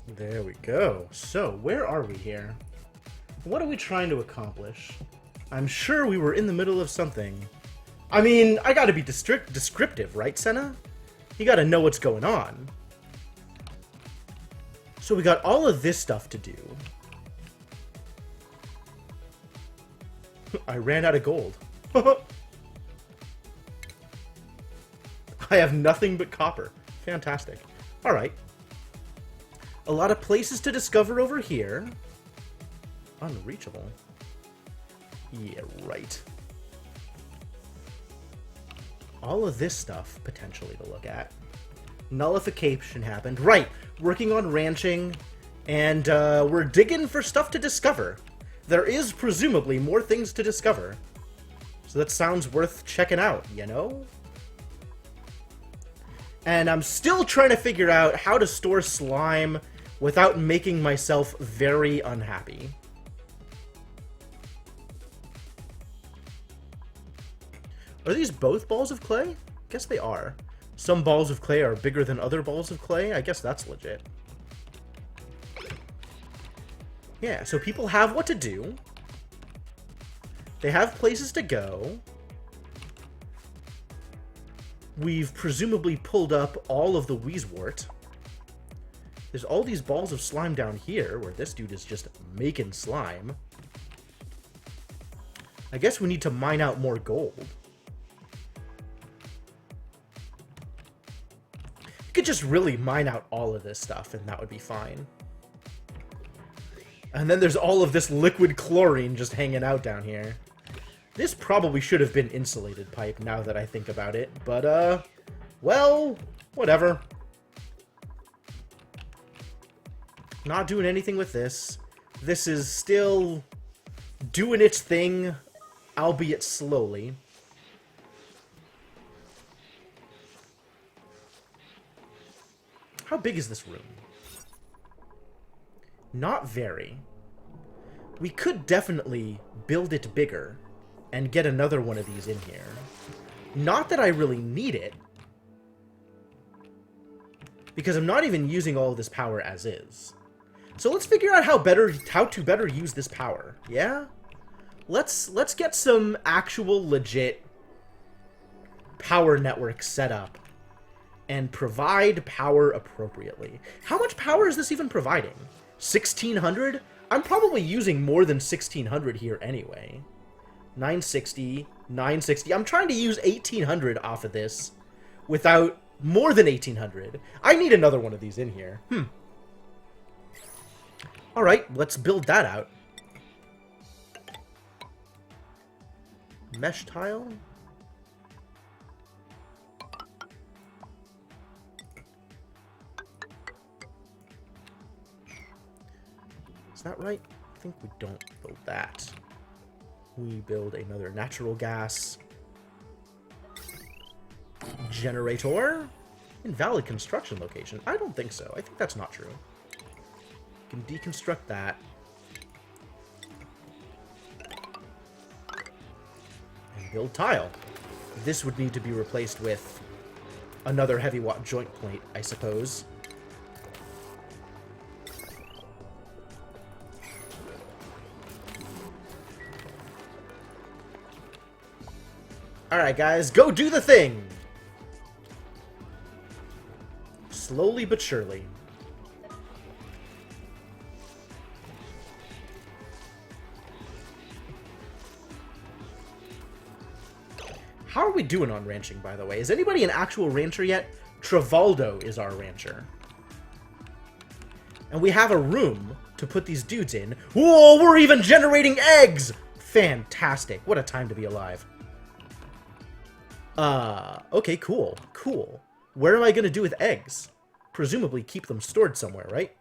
There we go. So, where are we here? What are we trying to accomplish? I'm sure we were in the middle of something. I mean, I gotta be descriptive, right, Senna? You gotta know what's going on. So we got all of this stuff to do. I ran out of gold. I have nothing but copper. Fantastic. Alright. A lot of places to discover over here. Unreachable. Yeah, right. All of this stuff, potentially, to look at. Nullification happened. Right! Working on ranching, and we're digging for stuff to discover. There is, presumably, more things to discover. So that sounds worth checking out, you know? And I'm still trying to figure out how to store slime without making myself very unhappy. Are these both balls of clay? Guess they are. Some balls of clay are bigger than other balls of clay? I guess that's legit. Yeah, so people have what to do. They have places to go. We've presumably pulled up all of the Wheezewort. There's all these balls of slime down here, where this dude is just making slime. I guess we need to mine out more gold. You could just really mine out all of this stuff, and that would be fine. And then there's all of this liquid chlorine just hanging out down here. This probably should have been insulated pipe, now that I think about it. But, well, whatever. Not doing anything with this. This is still doing its thing, albeit slowly. How big is this room? Not very. We could definitely build it bigger and get another one of these in here. Not that I really need it, because I'm not even using all of this power as is. So let's figure out how to better use this power. Yeah? Let's get some actual legit power networks set up and provide power appropriately. How much power is this even providing? 1600? I'm probably using more than 1600 here anyway. 960, 960. I'm trying to use 1800 off of this without more than 1800. I need another one of these in here. Alright, let's build that out. Mesh tile. Is that right? I think we don't build that. We build another natural gas generator. Invalid construction location. I don't think so. I think that's not true. Can deconstruct that. And build tile. This would need to be replaced with another heavy watt joint plate, I suppose. Alright, guys, go do the thing! Slowly but surely. How are we doing on ranching, by the way? Is anybody an actual rancher yet? Travaldo is our rancher. And we have a room to put these dudes in. Whoa, we're even generating eggs! Fantastic. What a time to be alive. Okay, cool. Cool. Where am I gonna do with eggs? Presumably keep them stored somewhere, right?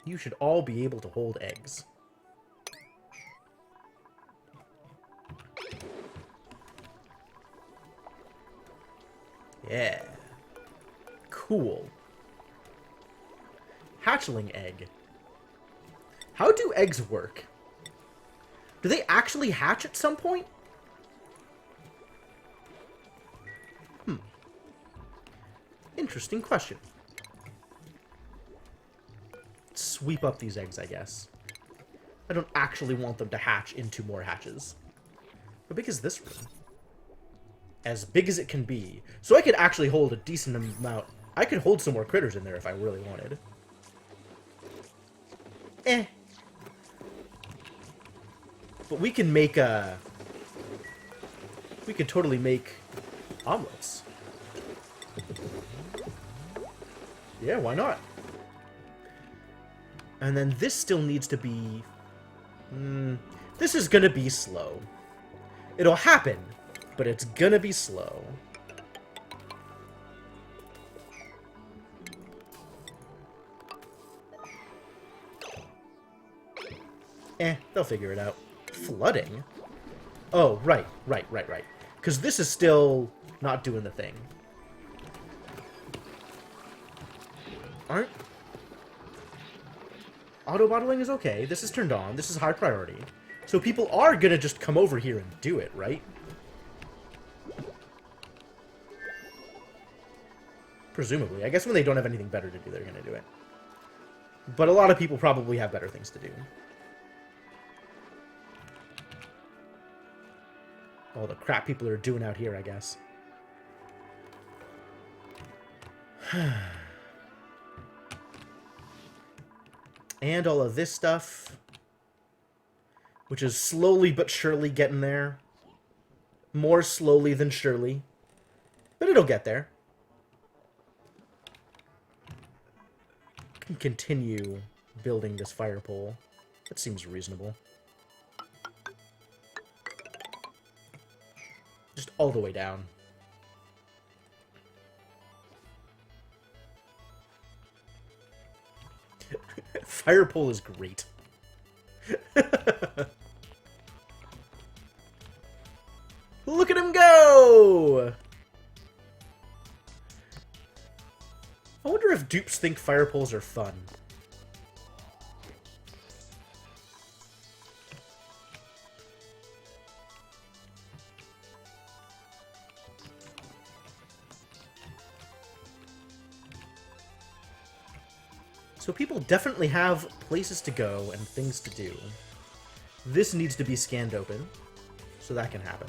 You should all be able to hold eggs. Yeah. Cool. Hatchling egg. How do eggs work? Do they actually hatch at some point? Interesting question. sweep up these eggs, I guess. I don't actually want them to hatch into more hatches. How big is this room? As big as it can be. So I could actually hold a decent amount. I could hold some more critters in there if I really wanted. But we can make we could totally make omelets. Yeah, why not? And then this still needs to be... this is gonna be slow. It'll happen, but it's gonna be slow. They'll figure it out. Flooding? Oh, right. Because this is still not doing the thing. Auto-bottling is okay. This is turned on. This is high priority. So people are gonna just come over here and do it, right? Presumably. I guess when they don't have anything better to do, they're gonna do it. But a lot of people probably have better things to do. All the crap people are doing out here, I guess. And all of this stuff, which is slowly but surely getting there. More slowly than surely. But it'll get there. Can continue building this fire pole. That seems reasonable. Just all the way down. Fire pole is great. Look at him go! I wonder if dupes think fire poles are fun. So people definitely have places to go and things to do. This needs to be scanned open, so that can happen.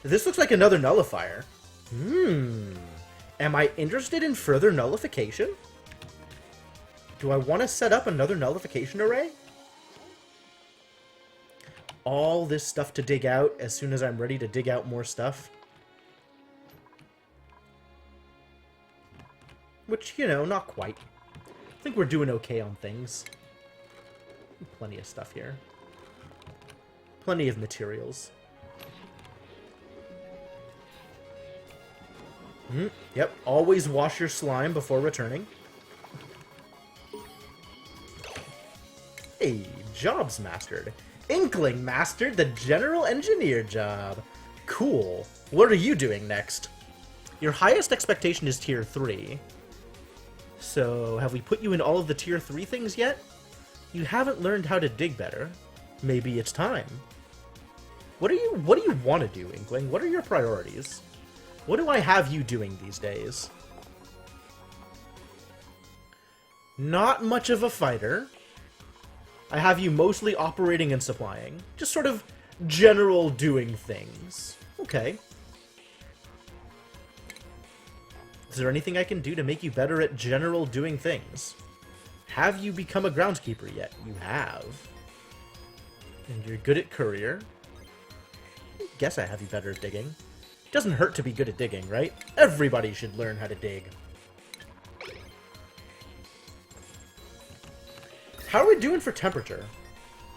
This looks like another nullifier. Am I interested in further nullification? Do I want to set up another nullification array? All this stuff to dig out as soon as I'm ready to dig out more stuff. Which, you know, not quite. I think we're doing okay on things. Plenty of stuff here. Plenty of materials. Yep, always wash your slime before returning. Hey, jobs mastered. Inkling mastered the general engineer job. Cool. What are you doing next? Your highest expectation is tier 3. So, have we put you in all of the tier 3 things yet? You haven't learned how to dig better. Maybe it's time. What do you want to do, Inkling? What are your priorities? What do I have you doing these days? Not much of a fighter. I have you mostly operating and supplying. Just sort of general doing things. Okay. Is there anything I can do to make you better at general doing things? Have you become a groundskeeper yet? You have. And you're good at courier. I guess I have you better at digging. Doesn't hurt to be good at digging, right? Everybody should learn how to dig. How are we doing for temperature?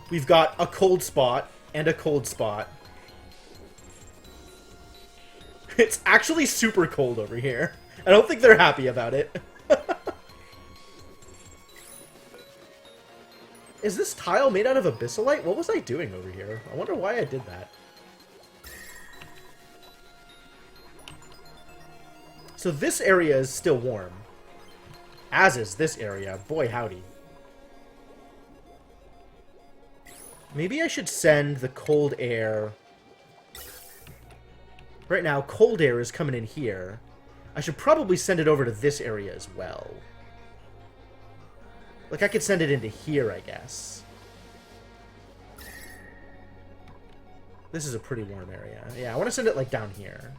We've got a cold spot and a cold spot. It's actually super cold over here. I don't think they're happy about it. Is this tile made out of abyssalite? What was I doing over here? I wonder why I did that. So this area is still warm. As is this area. Boy, howdy. Maybe I should send the cold air... Right now, cold air is coming in here. I should probably send it over to this area as well. Like, I could send it into here, I guess. This is a pretty warm area. Yeah, I want to send it, like, down here.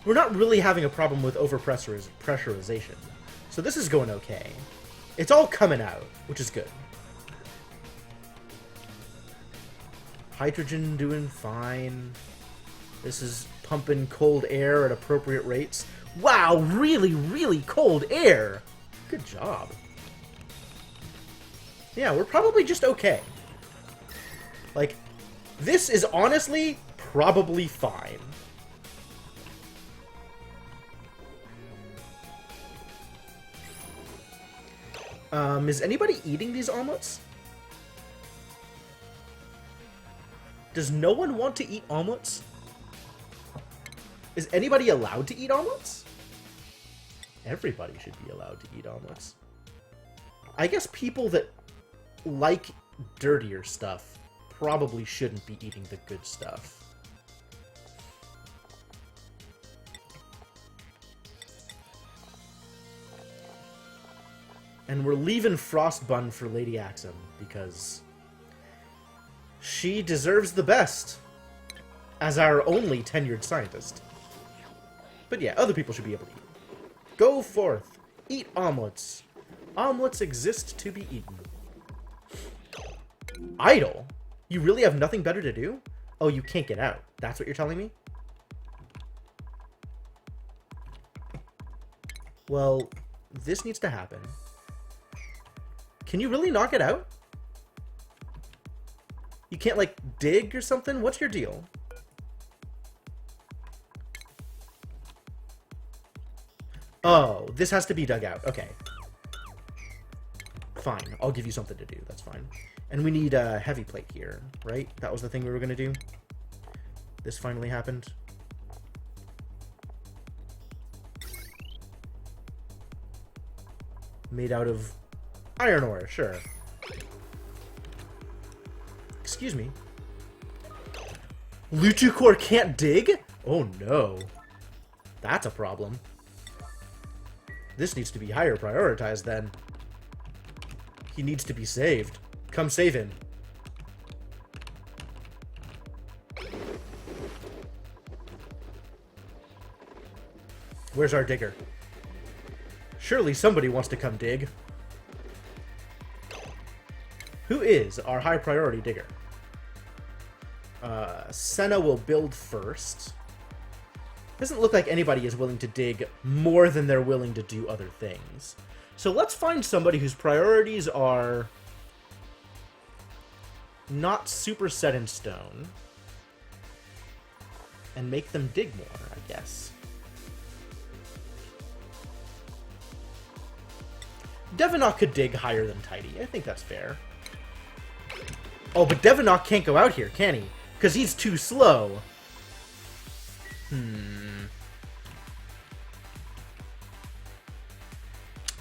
We're not really having a problem with overpressurization. So this is going okay. It's all coming out, which is good. Hydrogen doing fine. This is pumping cold air at appropriate rates. Wow, really, really cold air! Good job. Yeah, we're probably just okay. Like, this is honestly probably fine. Is anybody eating these omelets? Does no one want to eat omelets? Is anybody allowed to eat omelets? Everybody should be allowed to eat omelets. I guess people that like dirtier stuff probably shouldn't be eating the good stuff. And we're leaving Frostbun for Lady Axum, because she deserves the best as our only tenured scientist. But yeah, other people should be able to eat. Go forth. Eat omelets. Omelets exist to be eaten. Idle? You really have nothing better to do? Oh, you can't get out. That's what you're telling me? Well, this needs to happen. Can you really knock it out? You can't, like, dig or something? What's your deal? Oh, this has to be dug out. Okay. Fine. I'll give you something to do. That's fine. And we need a heavy plate here, right? That was the thing we were going to do. This finally happened. Made out of iron ore, sure. Excuse me. Lutukor can't dig? Oh no. That's a problem. This needs to be higher prioritized then. He needs to be saved. Come save him. Where's our digger? Surely somebody wants to come dig. Who is our high priority digger? Senna will build first. Doesn't look like anybody is willing to dig more than they're willing to do other things. So let's find somebody whose priorities are not super set in stone and make them dig more, I guess. Devinok could dig higher than Tidy. I think that's fair. Oh, but Devinok can't go out here, can he? Because he's too slow. How am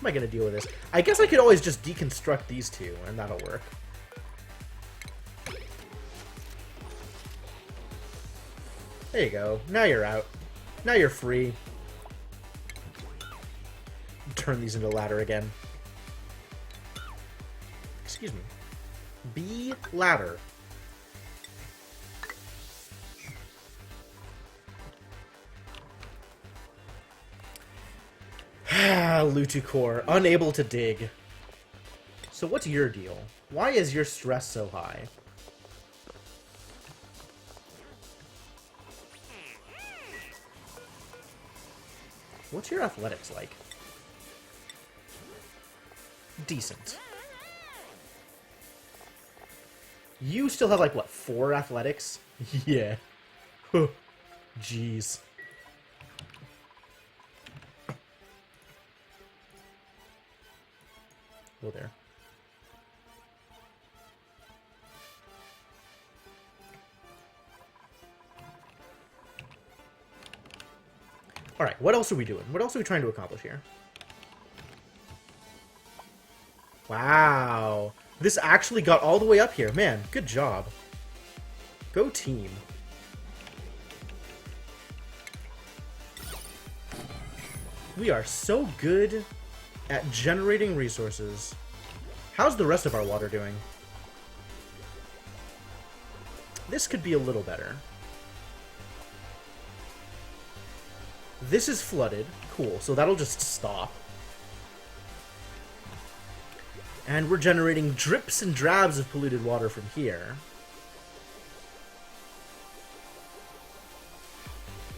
I going to deal with this? I guess I could always just deconstruct these two, and that'll work. There you go. Now you're out. Now you're free. Turn these into a ladder again. Excuse me. B ladder. Lutukor, unable to dig. So what's your deal? Why is your stress so high? What's your athletics like? Decent. You still have, like, what, 4 athletics? Yeah. Jeez. Go there. Alright, what else are we doing? What else are we trying to accomplish here? Wow. This actually got all the way up here. Man, good job. Go team. We are so good at generating resources. How's the rest of our water doing? This could be a little better. This is flooded. Cool, so that'll just stop. And we're generating drips and drabs of polluted water from here.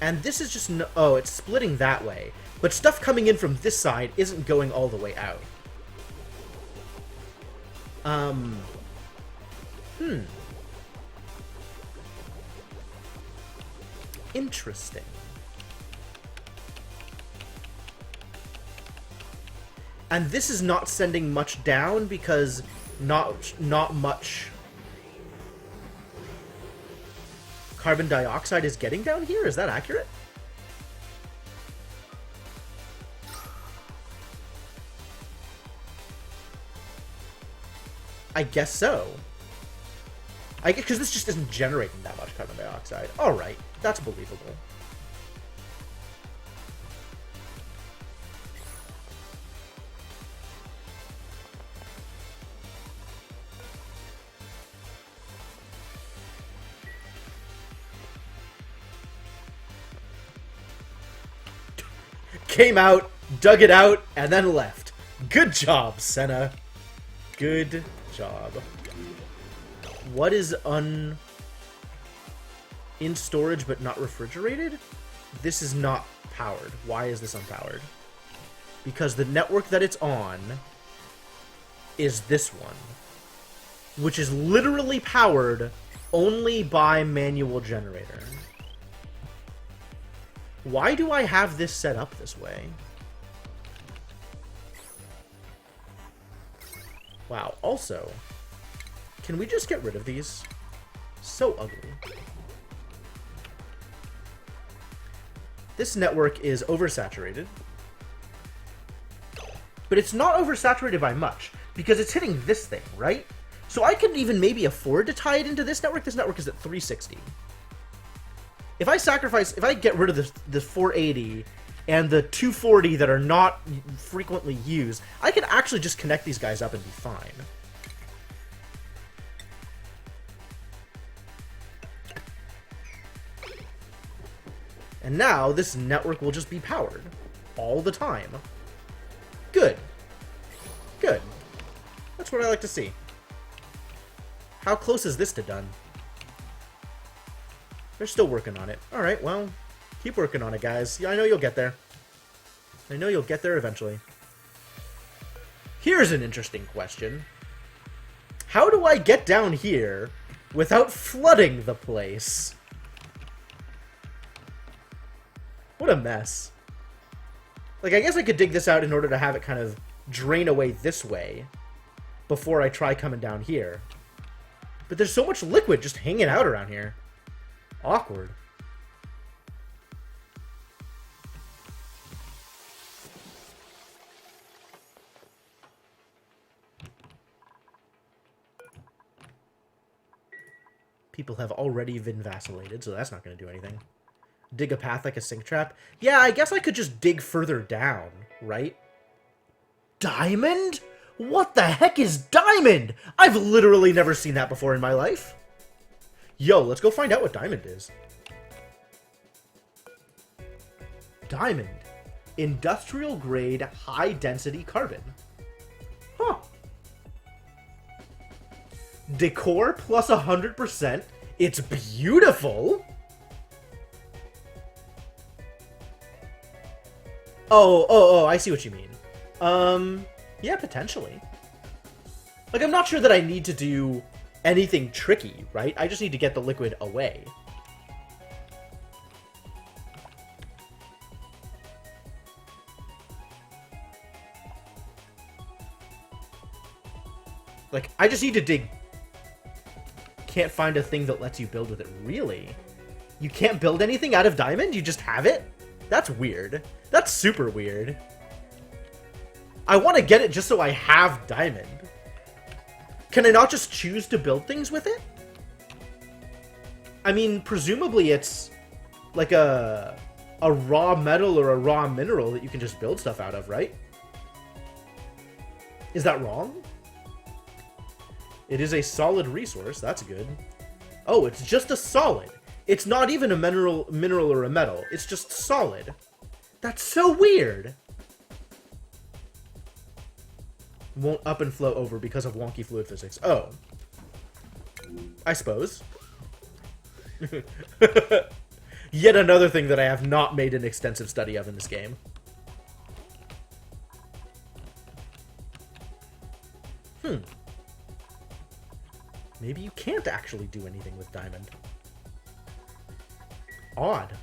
And this is just... oh, it's splitting that way. But stuff coming in from this side isn't going all the way out. Interesting. And this is not sending much down because not much carbon dioxide is getting down here? Is that accurate? I guess so. I guess because this just isn't generating that much carbon dioxide. Alright, that's believable. Came out, dug it out, and then left. Good job, Senna. Good job. What is in storage but not refrigerated? This is not powered. Why is this unpowered? Because the network that it's on is this one, which is literally powered only by manual generator. Why do I have this set up this way? Wow, also, can we just get rid of these? So ugly. This network is oversaturated. But it's not oversaturated by much, because it's hitting this thing, right? So I could even maybe afford to tie it into this network. This network is at 360. If I get rid of the 480 and the 240 that are not frequently used, I can actually just connect these guys up and be fine. And now this network will just be powered all the time. Good. Good. That's what I like to see. How close is this to done? They're still working on it. Alright, well, keep working on it, guys. Yeah, I know you'll get there. I know you'll get there eventually. Here's an interesting question. How do I get down here without flooding the place? What a mess. Like, I guess I could dig this out in order to have it kind of drain away this way before I try coming down here. But there's so much liquid just hanging out around here. Awkward. People have already been vacillated, so that's not going to do anything. Dig a path like a sink trap? Yeah, I guess I could just dig further down, right? Diamond? What the heck is diamond? I've literally never seen that before in my life. Yo, let's go find out what diamond is. Diamond. Industrial grade, high density carbon. Huh. Decor plus 100%. It's beautiful. Oh, I see what you mean. Yeah, potentially. Like, I'm not sure that I need to do anything tricky, right? I just need to get the liquid away. Like, I just need to dig. Can't find a thing that lets you build with it. Really? You can't build anything out of diamond? You just have it? That's weird. That's super weird. I want to get it just so I have diamond. Can I not just choose to build things with it? I mean, presumably it's like a raw metal or a raw mineral that you can just build stuff out of, right? Is that wrong? It is a solid resource. That's good. Oh, it's just a solid. It's not even a mineral or a metal. It's just solid. That's so weird. Won't up and flow over because of wonky fluid physics. Oh. I suppose. Yet another thing that I have not made an extensive study of in this game. Maybe you can't actually do anything with diamond. Odd.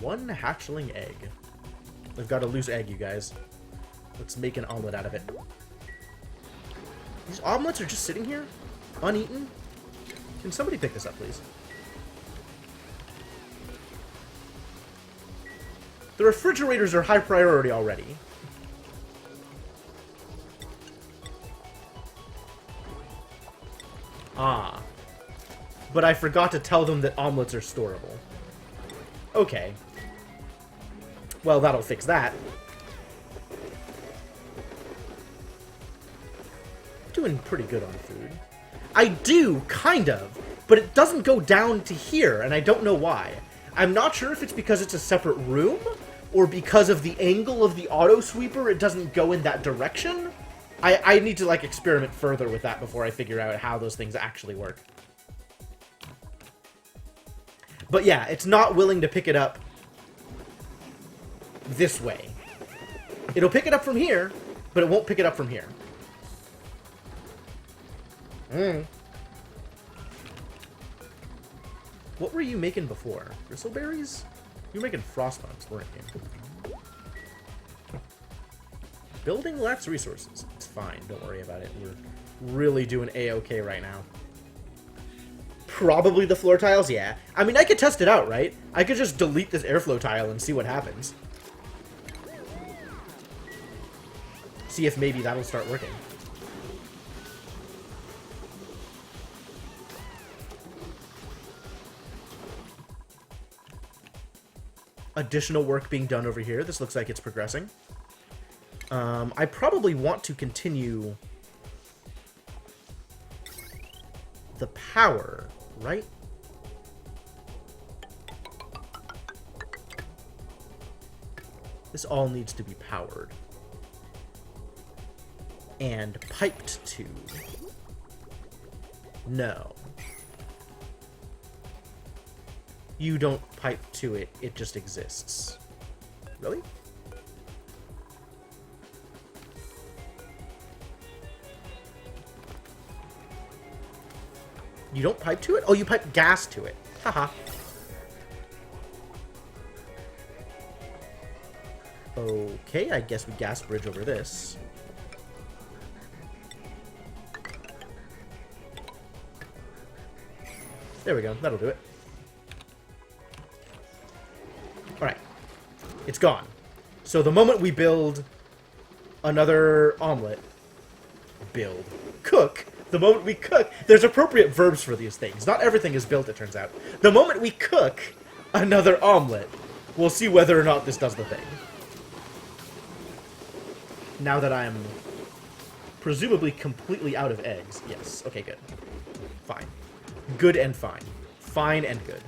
One hatchling egg. I've got a loose egg, you guys. Let's make an omelet out of it. These omelets are just sitting here? Uneaten? Can somebody pick this up, please? The refrigerators are high priority already. Ah. But I forgot to tell them that omelets are storable. Okay. Well, that'll fix that. Doing pretty good on food. I do, kind of, but it doesn't go down to here, and I don't know why. I'm not sure if it's because it's a separate room, or because of the angle of the auto sweeper, it doesn't go in that direction. I need to, like, experiment further with that before I figure out how those things actually work. But yeah, it's not willing to pick it up this way. It'll pick it up from here, but it won't pick it up from here. What were you making before? Bristleberries? You were making frostbugs, weren't you? Building lacks resources. It's fine, don't worry about it. We're really doing A-okay right now. Probably the floor tiles, yeah. I mean, I could test it out, right? I could just delete this airflow tile and see what happens. See if maybe that'll start working. Additional work being done over here. This looks like it's progressing. I probably want to continue the power, right? This all needs to be powered. And piped to. No. You don't pipe to it, it just exists. Really? You don't pipe to it? Oh, you pipe gas to it. Haha. Okay, I guess we gas bridge over this. There we go, that'll do it. Alright. It's gone. So the moment we build another omelet, cook, the moment we cook, there's appropriate verbs for these things. Not everything is built, it turns out. The moment we cook another omelet, we'll see whether or not this does the thing. Now that I'm presumably completely out of eggs. Yes, okay, good. Fine. Good and fine. Fine and good.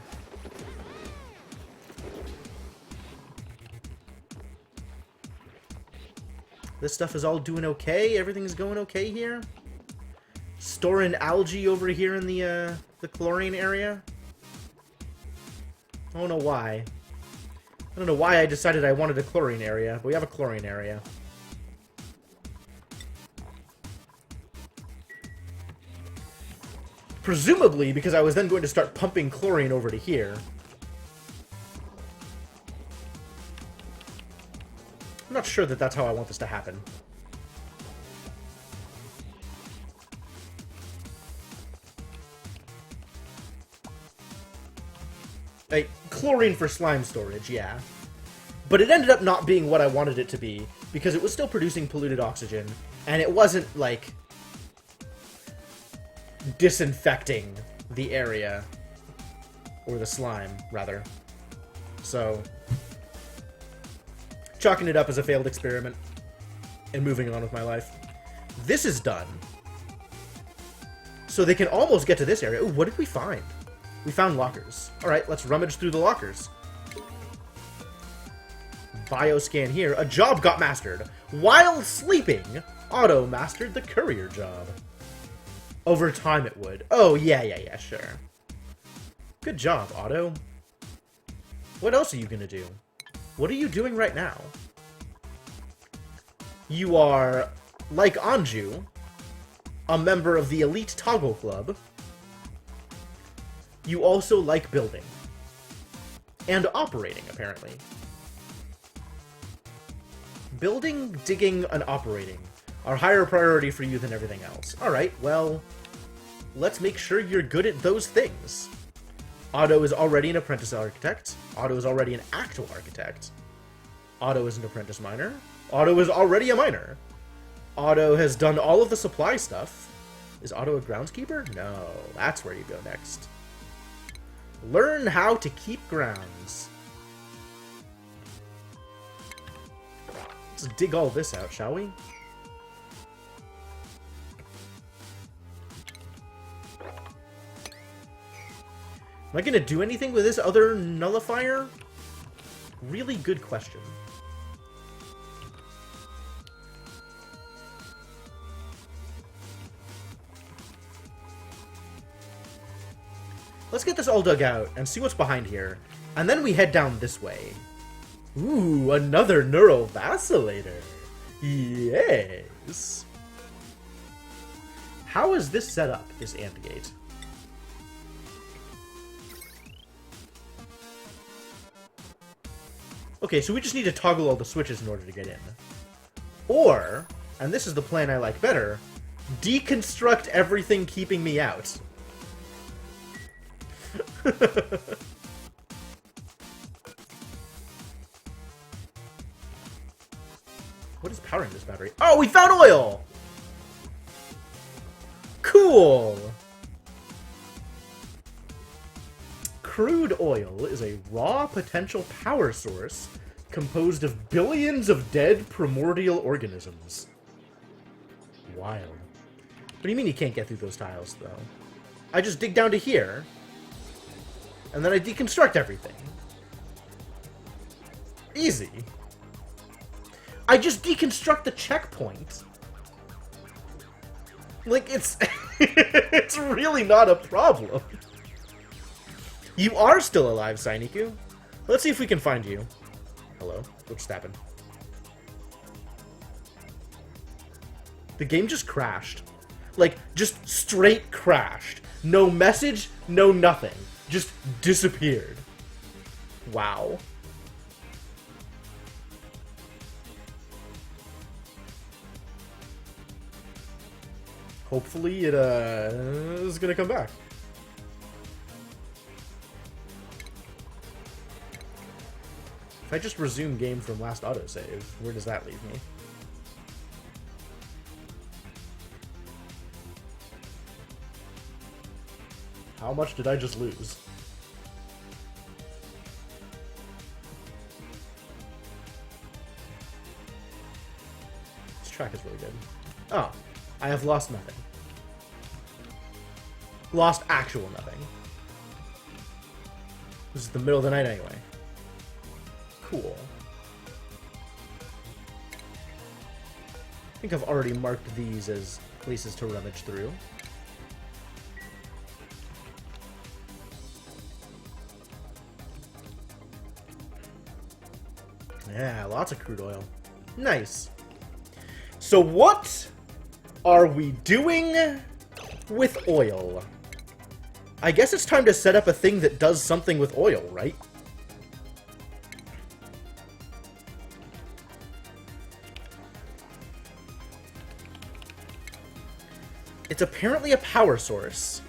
This stuff is all doing okay. Everything's going okay here. Storing algae over here in the chlorine area. I don't know why. I don't know why I decided I wanted a chlorine area, but we have a chlorine area. Presumably because I was then going to start pumping chlorine over to here. I'm not sure that that's how I want this to happen. Like, chlorine for slime storage, yeah. But it ended up not being what I wanted it to be, because it was still producing polluted oxygen, and it wasn't, like, disinfecting the area. Or the slime, rather. So, chalking it up as a failed experiment, and moving on with my life. This is done. So they can almost get to this area. Ooh, what did we find? We found lockers. Alright, let's rummage through the lockers. Bioscan here. A job got mastered. While sleeping, Otto mastered the courier job. Over time it would. Oh, yeah, sure. Good job, Otto. What else are you gonna do? What are you doing right now? You are, like Anju, a member of the elite Toggle Club. You also like building. And operating, apparently. Building, digging, and operating are higher priority for you than everything else. Alright, well, let's make sure you're good at those things. Otto is already an apprentice architect. Otto is already an actual architect. Otto is an apprentice miner. Otto is already a miner. Otto has done all of the supply stuff. Is Otto a groundskeeper? No, that's where you go next. Learn how to keep grounds. Let's dig all this out, shall we? Am I gonna do anything with this other nullifier? Really good question. Let's get this all dug out and see what's behind here. And then we head down this way. Ooh, another neurovacillator. Yes. How is this set up, this AND gate? Okay, so we just need to toggle all the switches in order to get in. Or, and this is the plan I like better, deconstruct everything keeping me out. What is powering this battery? Oh, we found oil! Cool! Crude oil is a raw potential power source composed of billions of dead primordial organisms. Wild. What do you mean you can't get through those tiles, though? I just dig down to here, and then I deconstruct everything. Easy. I just deconstruct the checkpoint. Like, it's... it's really not a problem. You are still alive, Sainiku. Let's see if we can find you. Hello? What just happened? The game just crashed. Like, just straight crashed. No message, no nothing. Just disappeared. Wow. Hopefully it is gonna come back. If I just resume game from last autosave, where does that leave me? How much did I just lose? This track is really good. Oh, I have lost nothing. Lost actual nothing. This is the middle of the night anyway. Cool. I think I've already marked these as places to rummage through. Yeah, lots of crude oil. Nice. So what are we doing with oil? I guess it's time to set up a thing that does something with oil, right? It's apparently a power source.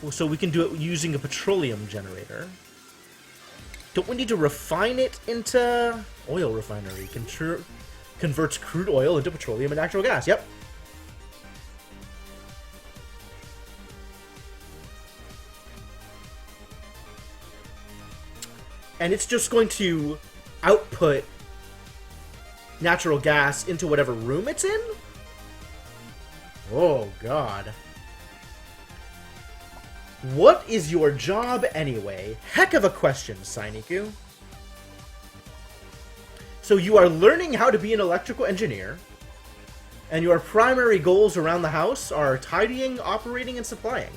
So we can do it using a petroleum generator. Don't we need to refine it into oil refinery? Converts crude oil into petroleum and natural gas. Yep. And it's just going to output natural gas into whatever room it's in? Oh, God. What is your job anyway? Heck of a question, Sainiku. So you are learning how to be an electrical engineer, and your primary goals around the house are tidying, operating, and supplying.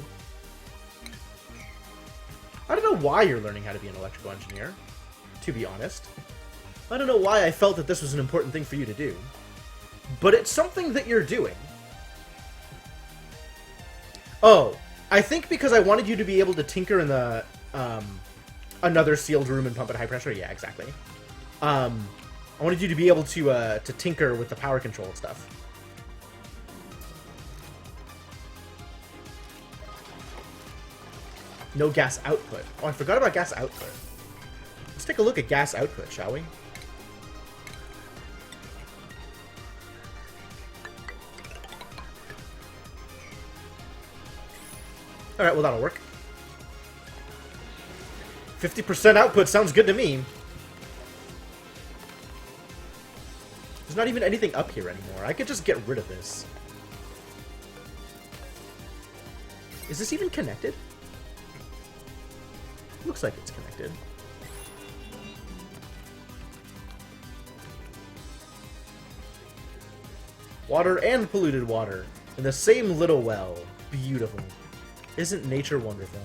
I don't know why you're learning how to be an electrical engineer, to be honest. I don't know why I felt that this was an important thing for you to do. But it's something that you're doing. Oh, I think because I wanted you to be able to tinker in the, another sealed room and pump at high pressure. Yeah, exactly. I wanted you to be able to tinker with the power control and stuff. No gas output. Oh, I forgot about gas output. Let's take a look at gas output, shall we? Alright, well that'll work. 50% output sounds good to me. There's not even anything up here anymore. I could just get rid of this. Is this even connected? Looks like it's connected. Water and polluted water in the same little well. Beautiful. Isn't nature wonderful?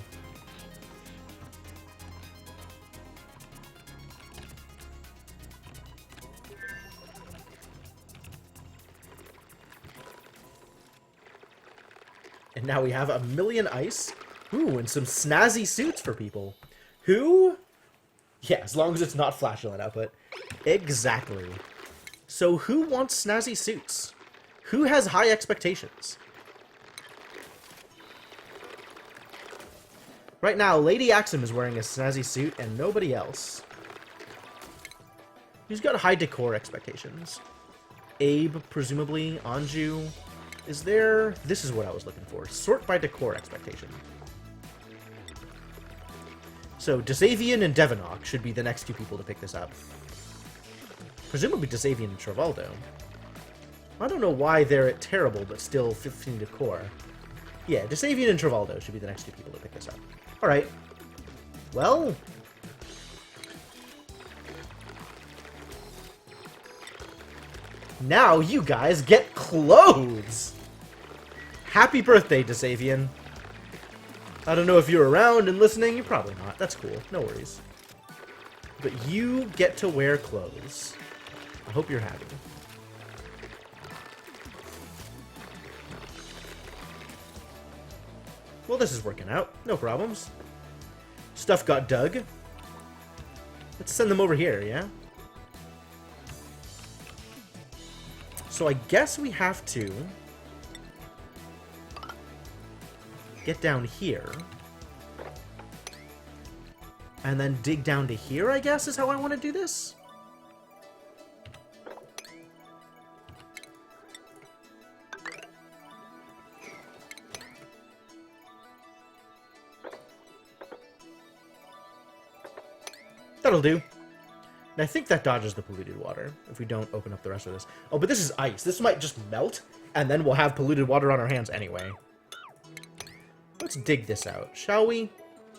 And now we have a million ice. Ooh, and some snazzy suits for people. Who? Yeah, as long as it's not flashlight output. Exactly. So who wants snazzy suits? Who has high expectations? Right now, Lady Axum is wearing a snazzy suit and nobody else. Who's got high decor expectations? Abe, presumably. Anju. Is there... This is what I was looking for. Sort by decor expectation. So, Desavian and Devanok should be the next two people to pick this up. Presumably Desavian and Travaldo. I don't know why they're at terrible, but still 15 decor. Yeah, Desavian and Travaldo should be the next two people to pick this up. Alright. Well... Now you guys get clothes! Happy birthday, Desavian. I don't know if you're around and listening. You're probably not. That's cool. No worries. But you get to wear clothes. I hope you're happy. Well, this is working out. No problems. Stuff got dug. Let's send them over here, yeah? So I guess we have to get down here. And then dig down to here, I guess, is how I want to do this. That'll do. And I think that dodges the polluted water, if we don't open up the rest of this. Oh, but this is ice. This might just melt, and then we'll have polluted water on our hands anyway. Let's dig this out, shall we?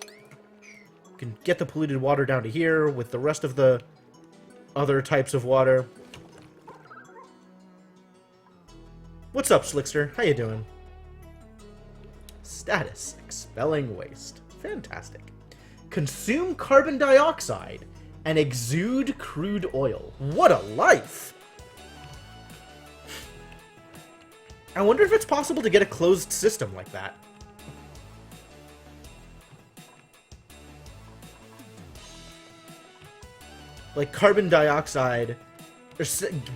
We can get the polluted water down to here with the rest of the other types of water. What's up, Slickster? How you doing? Status. Expelling waste. Fantastic. Consume carbon dioxide and exude crude oil. What a life! I wonder if it's possible to get a closed system like that. Like carbon dioxide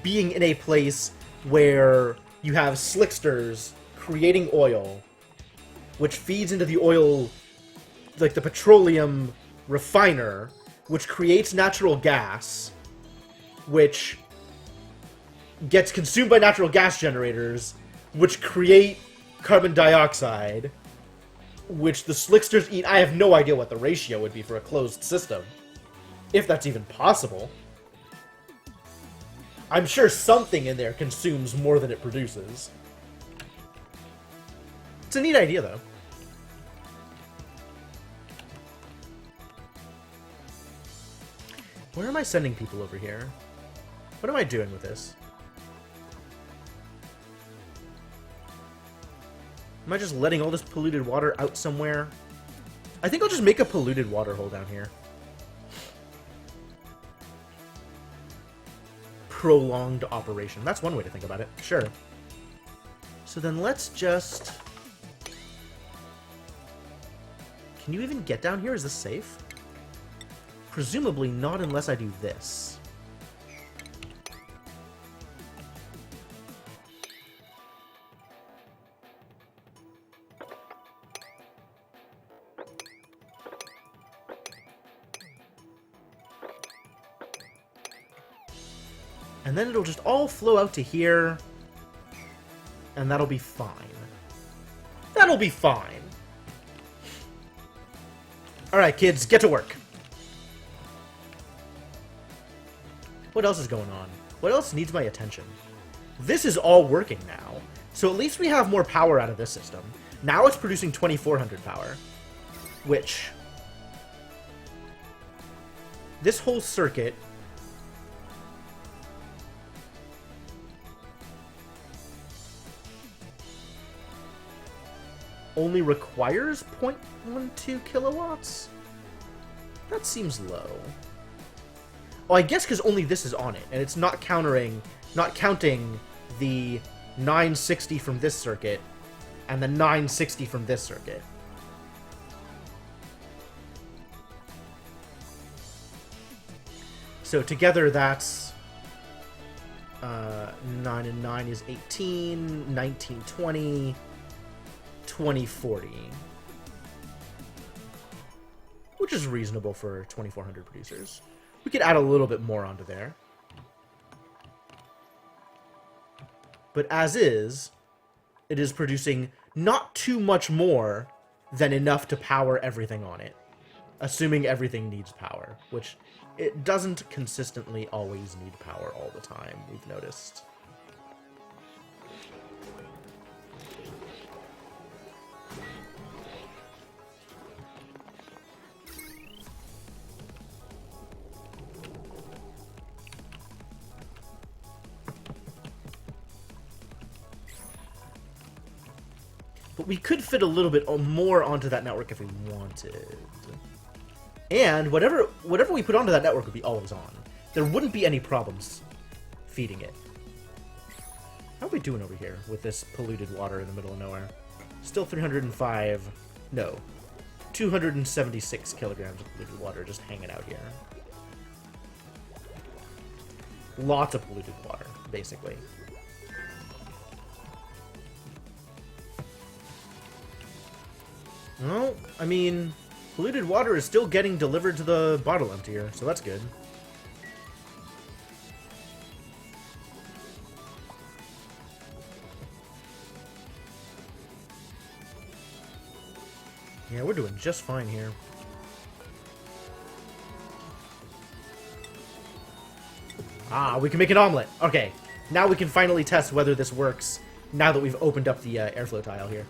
being in a place where you have slicksters creating oil, which feeds into the oil, like the petroleum refiner, which creates natural gas, which gets consumed by natural gas generators, which create carbon dioxide, which the slicksters eat. I have no idea what the ratio would be for a closed system, if that's even possible. I'm sure something in there consumes more than it produces. It's a neat idea, though. Where am I sending people over here? What am I doing with this? Am I just letting all this polluted water out somewhere? I think I'll just make a polluted water hole down here. Prolonged operation. That's one way to think about it. Sure. So then let's just... Can you even get down here? Is this safe? Presumably not unless I do this. And then it'll just all flow out to here. And that'll be fine. That'll be fine. Alright, kids, get to work. What else is going on? What else needs my attention? This is all working now. So at least we have more power out of this system. Now it's producing 2400 power. Which... This whole circuit... only requires 0.12 kilowatts? That seems low. Oh, I guess because only this is on it, and it's not counting the 960 from this circuit and the 960 from this circuit. So together that's 9 and 9 is 18, 19, 20, 2040. Which is reasonable for 2400 producers. We could add a little bit more onto there. But as is, it is producing not too much more than enough to power everything on it. Assuming everything needs power, which it doesn't consistently always need power all the time, we've noticed. But we could fit a little bit more onto that network if we wanted. And whatever we put onto that network would be always on. There wouldn't be any problems feeding it. How are we doing over here with this polluted water in the middle of nowhere? Still 305... No. 276 kilograms of polluted water just hanging out here. Lots of polluted water, basically. Well, I mean, polluted water is still getting delivered to the bottle emptier, so that's good. Yeah, we're doing just fine here. Ah, we can make an omelet. Okay, now we can finally test whether this works now that we've opened up the airflow tile here.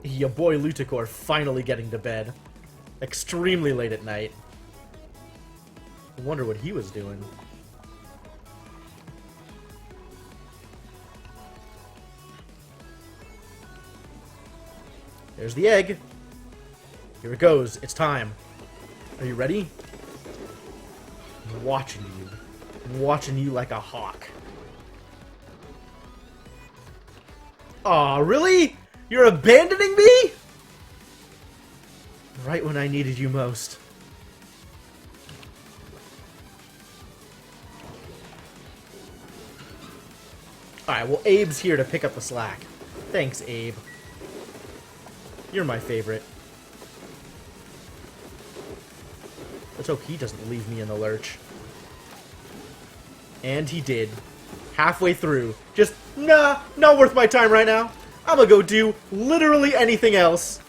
Your boy Luticor finally getting to bed. Extremely late at night. I wonder what he was doing. There's the egg. Here it goes. It's time. Are you ready? I'm watching you. I'm watching you like a hawk. Aw, really? You're abandoning me? Right when I needed you most. Alright, well, Abe's here to pick up the slack. Thanks, Abe. You're my favorite. Let's hope he doesn't leave me in the lurch. And he did. Halfway through. Just, nah, not worth my time right now. I'm gonna go do literally anything else.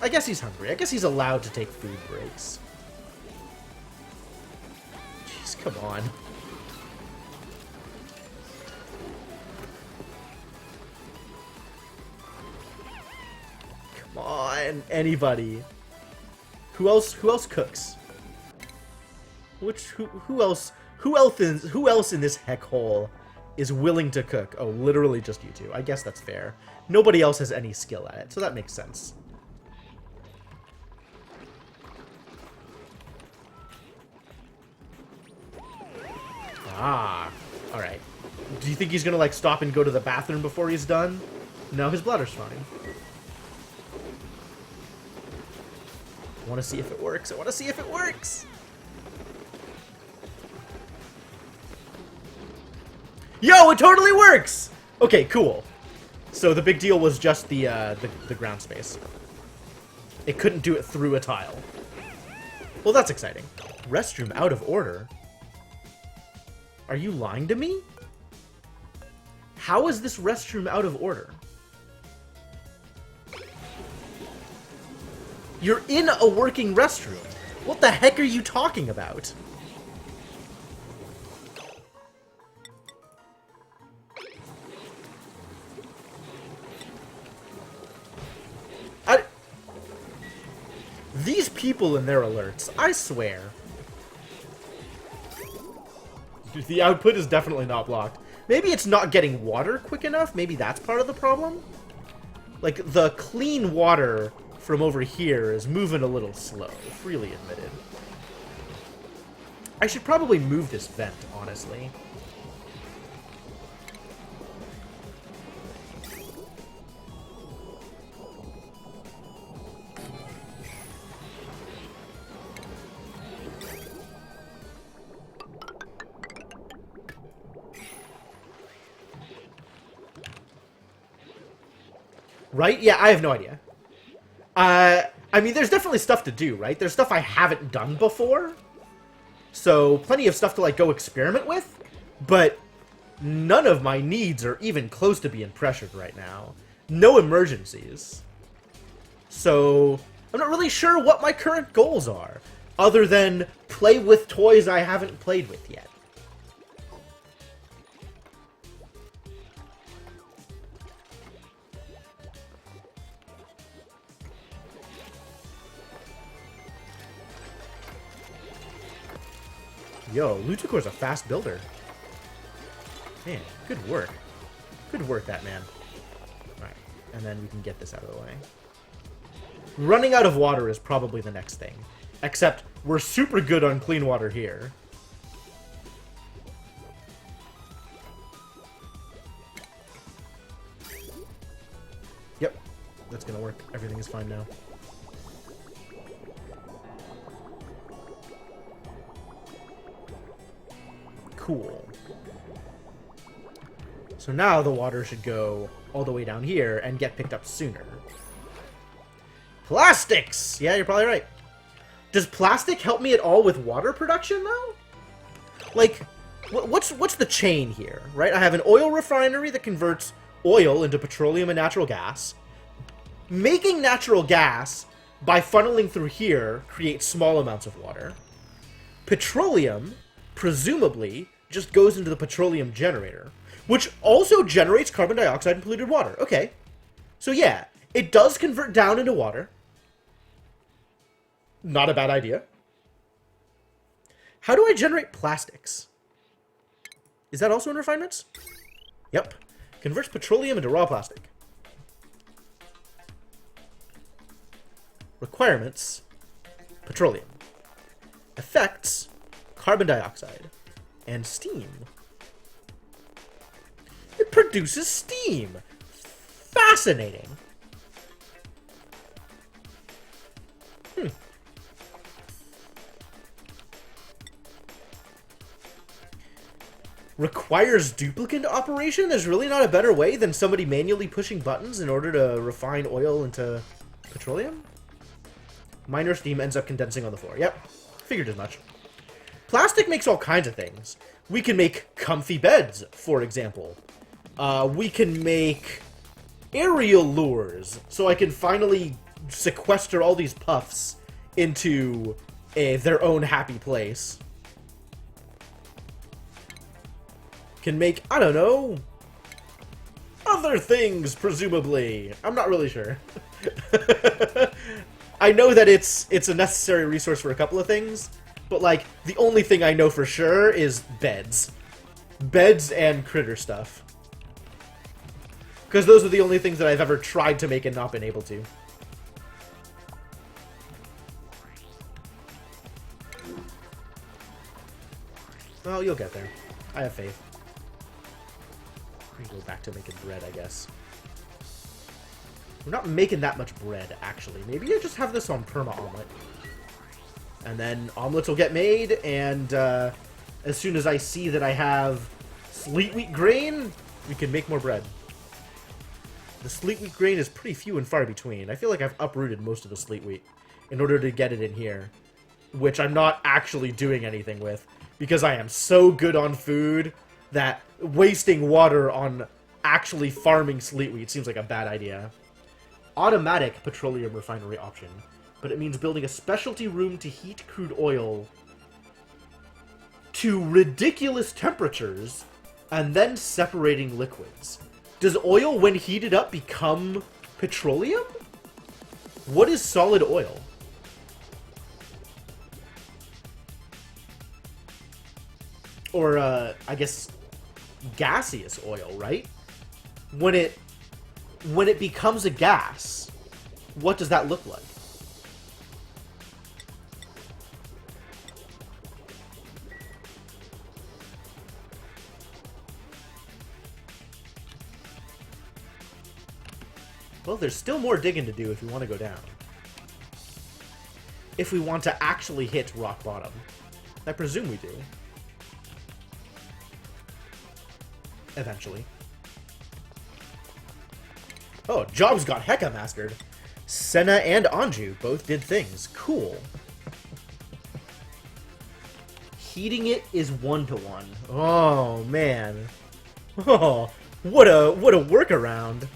I guess he's hungry. I guess he's allowed to take food breaks. Jeez, come on. Come on, anybody. Who else cooks? Who else in this heck hole is willing to cook? Oh, literally just you two. I guess that's fair. Nobody else has any skill at it, so that makes sense. Ah, alright. Do you think he's gonna, like, stop and go to the bathroom before he's done? No, his bladder's fine. I want to see if it works. I want to see if it works! Yo, it totally works! Okay, cool. So the big deal was just the ground space. It couldn't do it through a tile. Well, that's exciting. Restroom out of order? Are you lying to me? How is this restroom out of order? You're in a working restroom. What the heck are you talking about? These people and their alerts, I swear. The output is definitely not blocked. Maybe it's not getting water quick enough. Maybe that's part of the problem. Like, the clean water from over here is moving a little slow, freely admitted. I should probably move this vent, honestly. Right? Yeah, I have no idea. I mean, there's definitely stuff to do, right? There's stuff I haven't done before. So, plenty of stuff to, like, go experiment with. But none of my needs are even close to being pressured right now. No emergencies. So, I'm not really sure what my current goals are. Other than play with toys I haven't played with yet. Yo, Luticor's a fast builder. Man, good work. Good work, that man. Alright, and then we can get this out of the way. Running out of water is probably the next thing. Except, we're super good on clean water here. Yep, that's gonna work. Everything is fine now. Cool. So now the water should go all the way down here and get picked up sooner. Plastics! Yeah, you're probably right. Does plastic help me at all with water production, though? Like, what's the chain here, right? I have an oil refinery that converts oil into petroleum and natural gas. Making natural gas by funneling through here creates small amounts of water. Petroleum, presumably, just goes into the petroleum generator, which also generates carbon dioxide and polluted water. Okay. So yeah, it does convert down into water. Not a bad idea. How do I generate plastics? Is that also in refinements? Yep. Converts petroleum into raw plastic. Requirements, petroleum. Effects, carbon dioxide. And steam. It produces steam! Fascinating! requires duplicate operation. There's really not a better way than somebody manually pushing buttons in order to refine oil into petroleum? Minor steam ends up condensing on the floor. Yep, figured as much. Plastic makes all kinds of things. We can make comfy beds, for example. We can make aerial lures, so I can finally sequester all these puffs into their own happy place. Can make, I don't know, other things, presumably. I'm not really sure. I know that it's a necessary resource for a couple of things, but, like, the only thing I know for sure is beds. Beds and critter stuff. Because those are the only things that I've ever tried to make and not been able to. Well, you'll get there. I have faith. Go back to making bread, I guess. We're not making that much bread, actually. Maybe I just have this on perma-omelet. And then omelets will get made, and as soon as I see that I have sleet wheat grain, we can make more bread. The sleet wheat grain is pretty few and far between. I feel like I've uprooted most of the sleet wheat in order to get it in here, which I'm not actually doing anything with, because I am so good on food that wasting water on actually farming sleet wheat seems like a bad idea. Automatic petroleum refinery option, but it means building a specialty room to heat crude oil to ridiculous temperatures and then separating liquids. Does oil, when heated up, become petroleum? What is solid oil? Or, I guess, gaseous oil, right? When it becomes a gas, what does that look like? Well, there's still more digging to do if we want to go down. If we want to actually hit rock bottom. I presume we do. Eventually. Oh, jobs got hecka mastered. Senna and Anju both did things. Cool. Heating it is 1-to-1. Oh, man. Oh, what a workaround.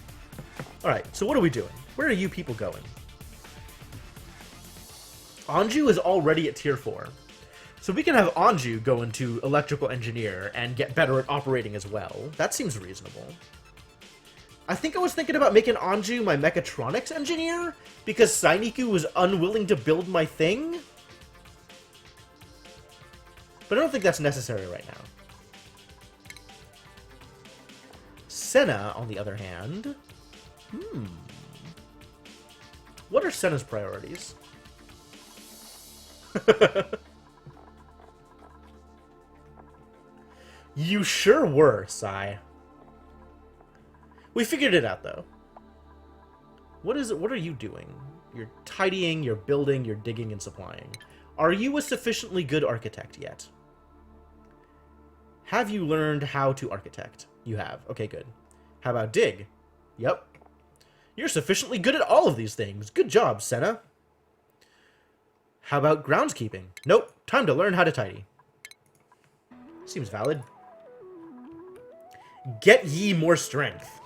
Alright, so what are we doing? Where are you people going? Anju is already at tier 4. So we can have Anju go into electrical engineer and get better at operating as well. That seems reasonable. I think I was thinking about making Anju my mechatronics engineer because Sainiku was unwilling to build my thing. But I don't think that's necessary right now. Senna, on the other hand... What are Senna's priorities? You sure were, Sai. We figured it out, though. What are you doing? You're tidying, you're building, you're digging and supplying. Are you a sufficiently good architect yet? Have you learned how to architect? You have. Okay, good. How about dig? Yep. You're sufficiently good at all of these things. Good job, Senna. How about groundskeeping? Nope. Time to learn how to tidy. Seems valid. Get ye more strength.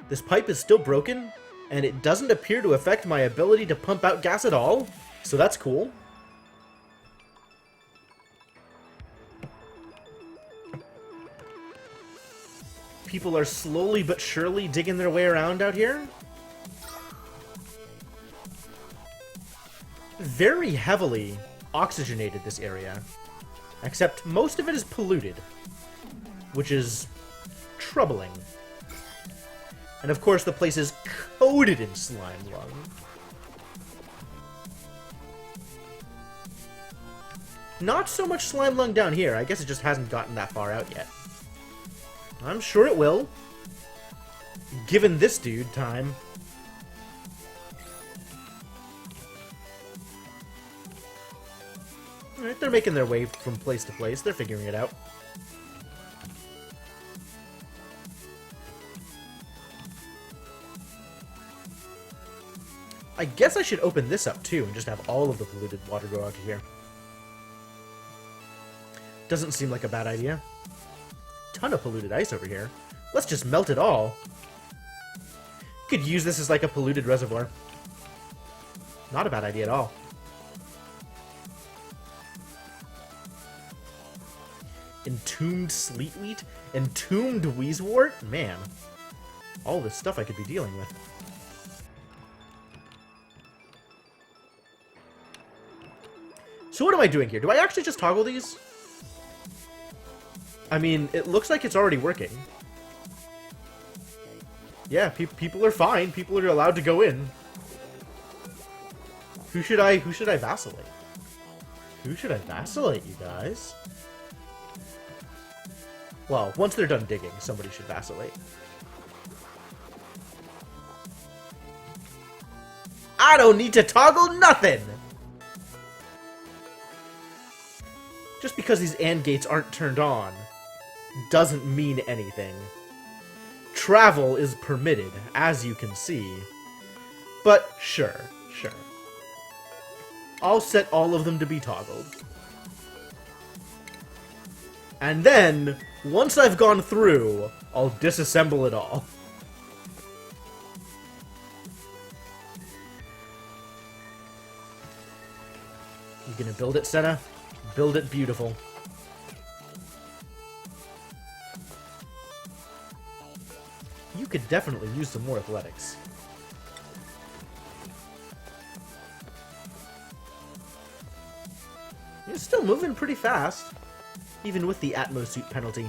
This pipe is still broken, and it doesn't appear to affect my ability to pump out gas at all, so that's cool. People are slowly but surely digging their way around out here. Very heavily oxygenated, this area. Except most of it is polluted, which is troubling. And of course the place is coated in slime lung. Not so much slime lung down here. I guess it just hasn't gotten that far out yet. I'm sure it will. Given this dude time. Alright, they're making their way from place to place. They're figuring it out. I guess I should open this up, too, and just have all of the polluted water go out to here. Doesn't seem like a bad idea. Ton of polluted ice over here. Let's just melt it all. Could use this as like a polluted reservoir. Not a bad idea at all. Entombed Sleetwheat? Entombed Wheezewort? Man. All this stuff I could be dealing with. So what am I doing here? Do I actually just toggle these? I mean, it looks like it's already working. Yeah, people are fine. People are allowed to go in. Who should I vacillate? Who should I vacillate, you guys? Well, once they're done digging, somebody should vacillate. I don't need to toggle nothing! Just because these AND gates aren't turned on doesn't mean anything. Travel is permitted, as you can see. But sure. I'll set all of them to be toggled. And then, once I've gone through, I'll disassemble it all. You gonna build it, Senna? Build it beautiful. You could definitely use some more athletics. You're still moving pretty fast, even with the Atmosuit penalty.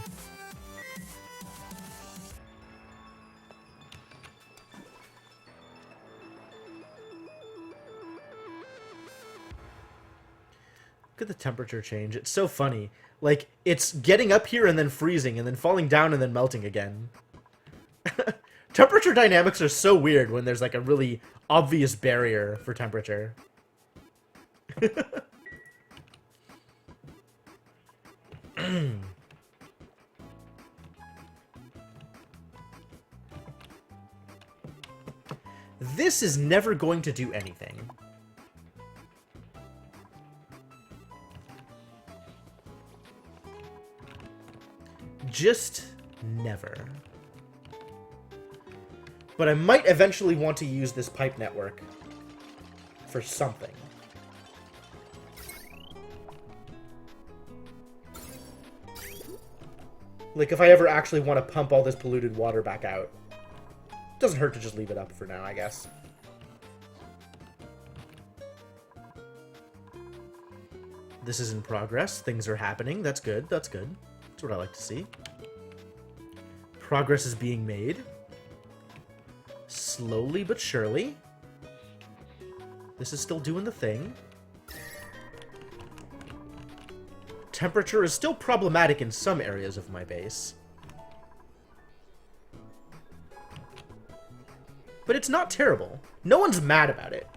Look at the temperature change. It's so funny. Like, it's getting up here and then freezing, and then falling down and then melting again. Temperature dynamics are so weird when there's like a really obvious barrier for temperature. This is never going to do anything. Just never. But I might eventually want to use this pipe network for something. Like, if I ever actually want to pump all this polluted water back out. Doesn't hurt to just leave it up for now, I guess. This is in progress. Things are happening. That's good. That's good. That's what I like to see. Progress is being made. Slowly but surely. This is still doing the thing. Temperature is still problematic in some areas of my base. But it's not terrible. No one's mad about it.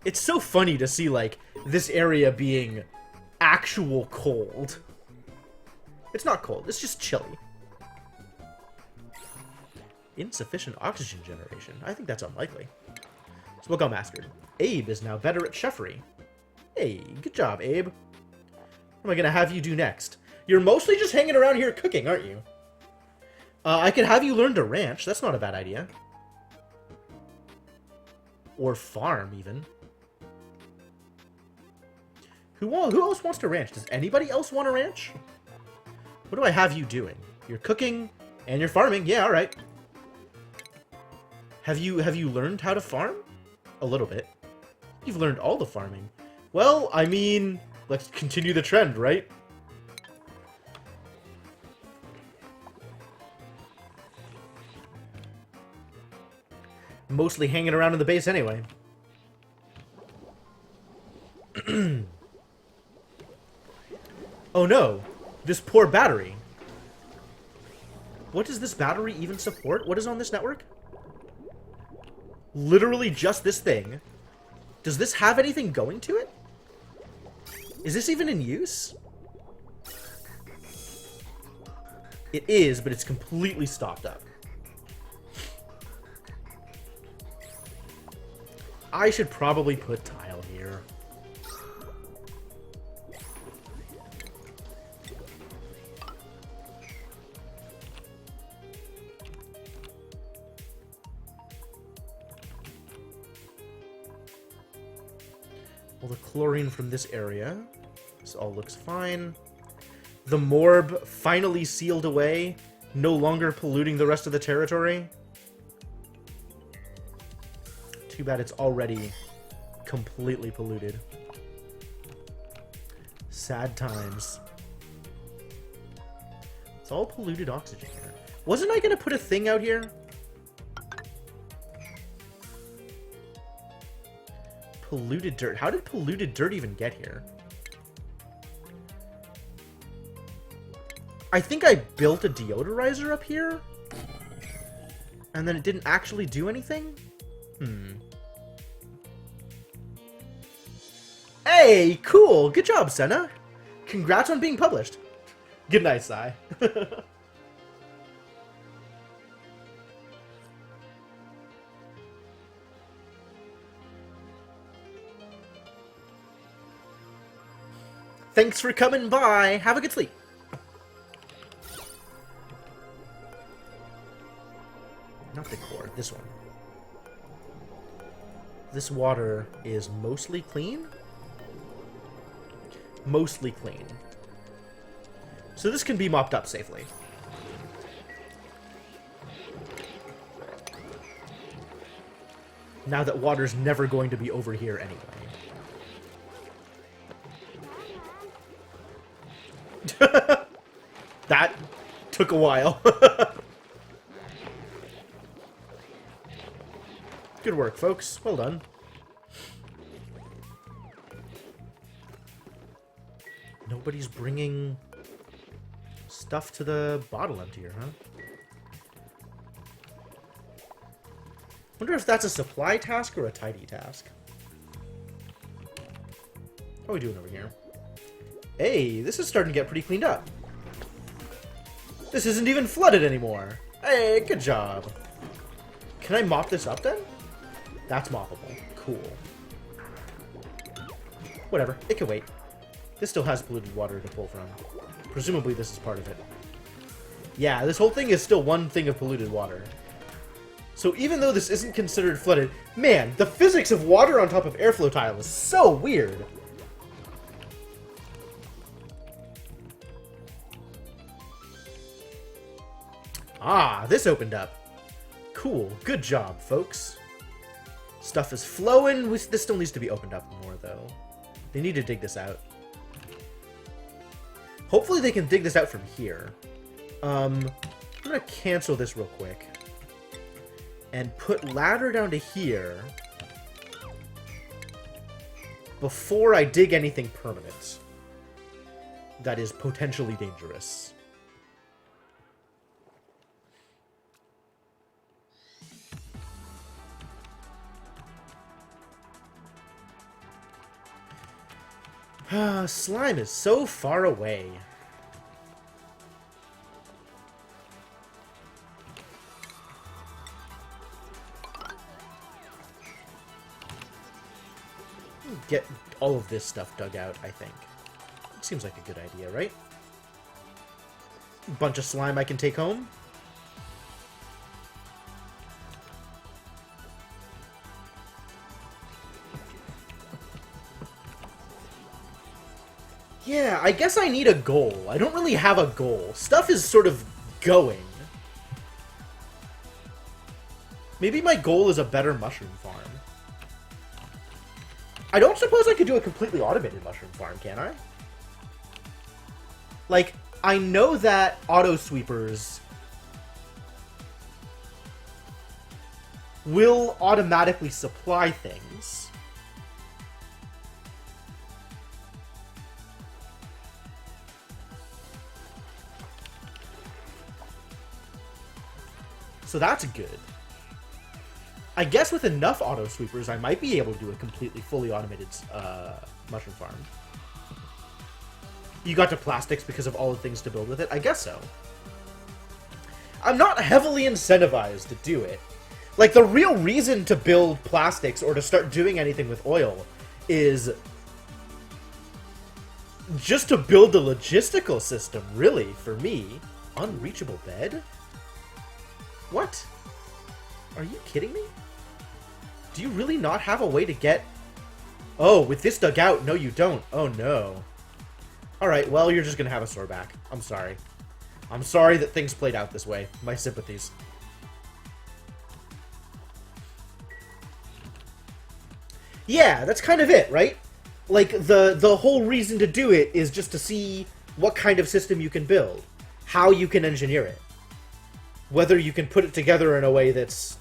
It's so funny to see, like, this area being actual cold. It's not cold, it's just chilly. Insufficient oxygen generation. I think that's unlikely. So we'll go mastered. Abe is now better at chefery. Hey, good job, Abe. What am I gonna have you do next? You're mostly just hanging around here cooking, aren't you? I could have you learn to ranch. That's not a bad idea. Or farm, even. Who else wants to ranch? Does anybody else want to ranch? What do I have you doing? You're cooking and you're farming. Yeah, all right. Have you learned how to farm? A little bit. You've learned all the farming. Well, I mean, let's continue the trend, right? Mostly hanging around in the base anyway. Oh no, this poor battery. What does this battery even support? What is on this network? Literally just this thing. Does this have anything going to it? Is this even in use? It is, but it's completely stopped up. I should probably put tile here. All the chlorine from this area. This all looks fine. The Morb finally sealed away, no longer polluting the rest of the territory. Too bad it's already completely polluted. Sad times. It's all polluted oxygen here. Wasn't I gonna put a thing out here? Polluted dirt. How did polluted dirt even get here? I think I built a deodorizer up here, and then it didn't actually do anything? Hey, cool! Good job, Senna! Congrats on being published! Good night, Sai. Thanks for coming by! Have a good sleep! Not the core, this one. This water is mostly clean? Mostly clean. So this can be mopped up safely. Now that water's never going to be over here anyway. That took a while. Good work, folks. Well done. Nobody's bringing stuff to the bottle emptier, huh? Wonder if that's a supply task or a tidy task. How are we doing over here? Hey, this is starting to get pretty cleaned up. This isn't even flooded anymore. Hey, good job. Can I mop this up then? That's moppable. Cool. Whatever, it can wait. This still has polluted water to pull from. Presumably this is part of it. Yeah, this whole thing is still one thing of polluted water. So even though this isn't considered flooded, man, the physics of water on top of airflow tile is so weird. Ah, this opened up. Cool, good job, folks. Stuff is flowing. This still needs to be opened up more, though. They need to dig this out. Hopefully they can dig this out from here. I'm gonna cancel this real quick. And put ladder down to here. Before I dig anything permanent. That is potentially dangerous. Slime is so far away. Get all of this stuff dug out, I think. Seems like a good idea, right? Bunch of slime I can take home. Yeah, I guess I need a goal. I don't really have a goal. Stuff is sort of going. Maybe my goal is a better mushroom farm. I don't suppose I could do a completely automated mushroom farm, can I? Like, I know that auto sweepers will automatically supply things. So that's good. I guess with enough auto sweepers, I might be able to do a completely fully automated mushroom farm. You got to plastics because of all the things to build with it? I guess so. I'm not heavily incentivized to do it. Like, the real reason to build plastics or to start doing anything with oil is just to build a logistical system, really, for me. Unreachable bed? What? Are you kidding me? Do you really not have a way to get... Oh, with this dug out? No, you don't. Oh, no. Alright, well, you're just gonna have a sore back. I'm sorry. I'm sorry that things played out this way. My sympathies. Yeah, that's kind of it, right? Like, the whole reason to do it is just to see what kind of system you can build. How you can engineer it. Whether you can put it together in a way that's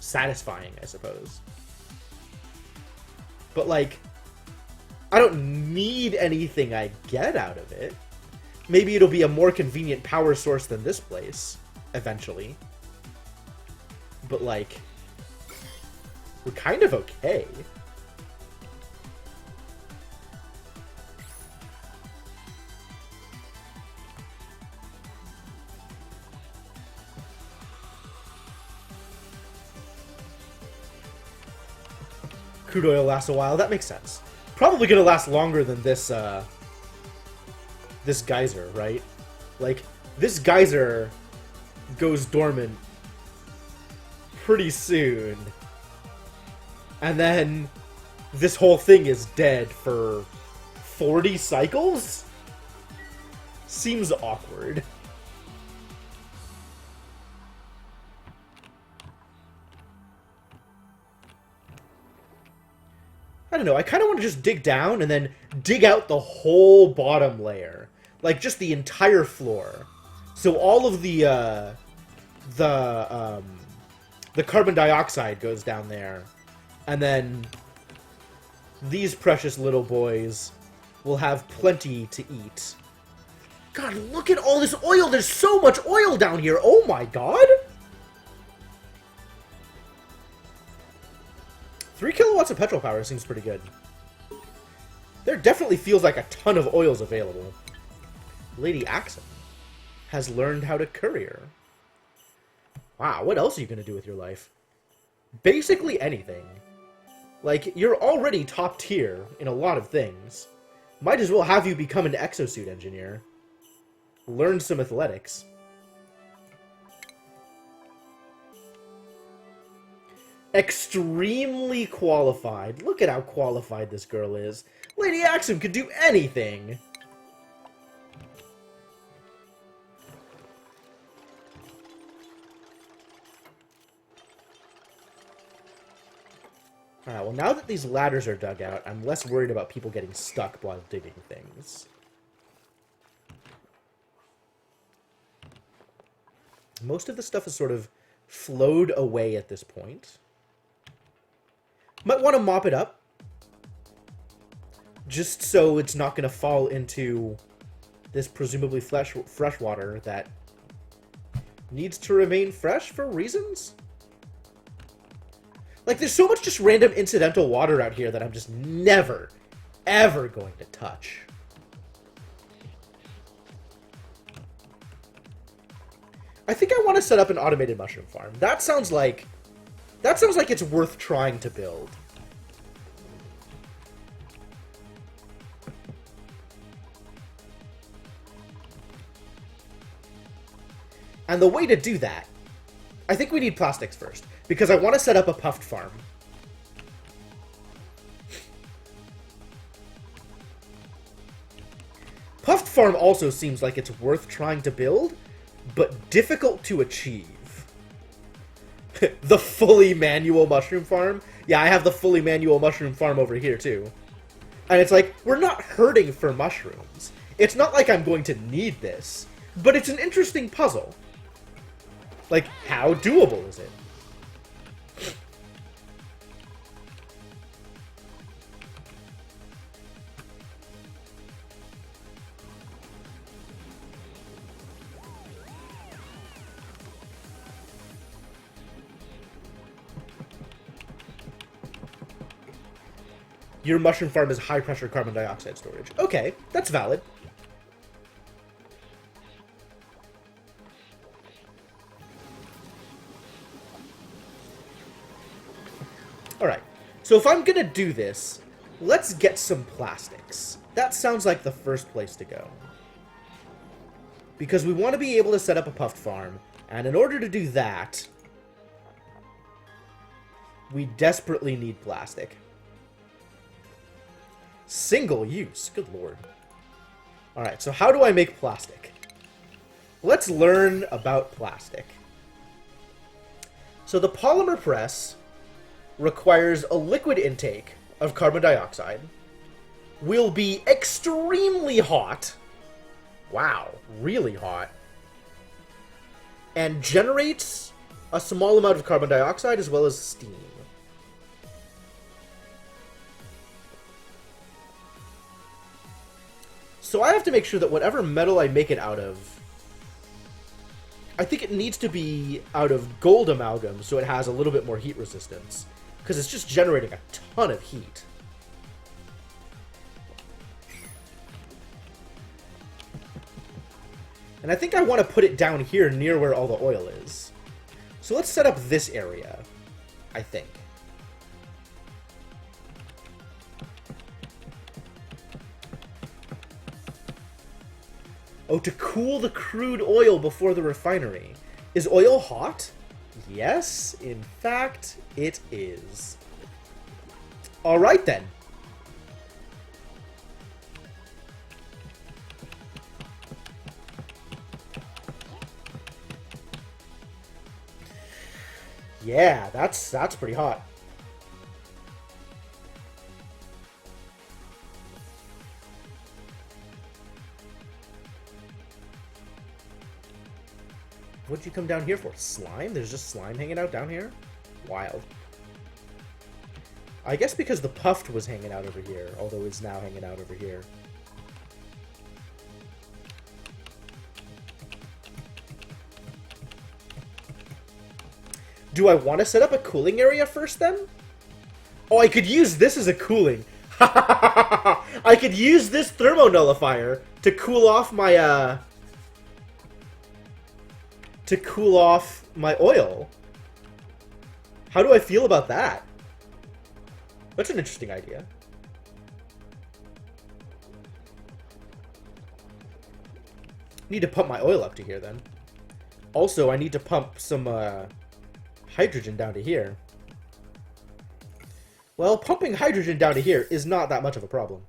satisfying, I suppose. But, like, I don't need anything I get out of it. Maybe it'll be a more convenient power source than this place, eventually. But, like, we're kind of okay. Crude oil lasts a while. That makes sense. Probably gonna last longer than this, this geyser, right? Like, this geyser goes dormant pretty soon. And then this whole thing is dead for 40 cycles? Seems awkward. I don't know, I kind of want to just dig down and then dig out the whole bottom layer. Like, just the entire floor. So all of the carbon dioxide goes down there. And then these precious little boys will have plenty to eat. God, look at all this oil! There's so much oil down here! Oh my god! 3 kilowatts of petrol power seems pretty good. There definitely feels like a ton of oils available. Lady Axum has learned how to courier. Wow, what else are you going to do with your life? Basically anything. Like, you're already top tier in a lot of things. Might as well have you become an exosuit engineer. Learn some athletics. Extremely qualified. Look at how qualified this girl is. Lady Axum could do anything. Alright, well now that these ladders are dug out, I'm less worried about people getting stuck while digging things. Most of the stuff is sort of flowed away at this point. Might want to mop it up. Just so it's not going to fall into this presumably fresh water that needs to remain fresh for reasons. Like, there's so much just random incidental water out here that I'm just never, ever going to touch. I think I want to set up an automated mushroom farm. That sounds like it's worth trying to build. And the way to do that, I think we need plastics first, because I want to set up a puffed farm. Puffed farm also seems like it's worth trying to build, but difficult to achieve. The fully manual mushroom farm? Yeah, I have the fully manual mushroom farm over here, too. And it's like, we're not hurting for mushrooms. It's not like I'm going to need this, but it's an interesting puzzle. Like, how doable is it? Your mushroom farm is high-pressure carbon dioxide storage. Okay, that's valid. Alright, so if I'm gonna do this, let's get some plastics. That sounds like the first place to go. Because we want to be able to set up a puffed farm, and in order to do that, we desperately need plastic. Single use, good lord. Alright, so how do I make plastic? Let's learn about plastic. So the polymer press requires a liquid intake of carbon dioxide, will be extremely hot, wow, really hot, and generates a small amount of carbon dioxide as well as steam. So I have to make sure that whatever metal I make it out of, I think it needs to be out of gold amalgam so it has a little bit more heat resistance, because it's just generating a ton of heat. And I think I want to put it down here near where all the oil is. So let's set up this area, I think. Oh, to cool the crude oil before the refinery. Is oil hot? Yes, in fact, it is. Alright then. Yeah, that's pretty hot. What'd you come down here for? Slime? There's just slime hanging out down here? Wild. I guess because the puffed was hanging out over here, although it's now hanging out over here. Do I want to set up a cooling area first, then? Oh, I could use this as a cooling. I could use this thermonullifier to cool off my, to cool off my oil. How do I feel about that? That's an interesting idea. Need to pump my oil up to here, then. Also, I need to pump some, hydrogen down to here. Well, pumping hydrogen down to here is not that much of a problem.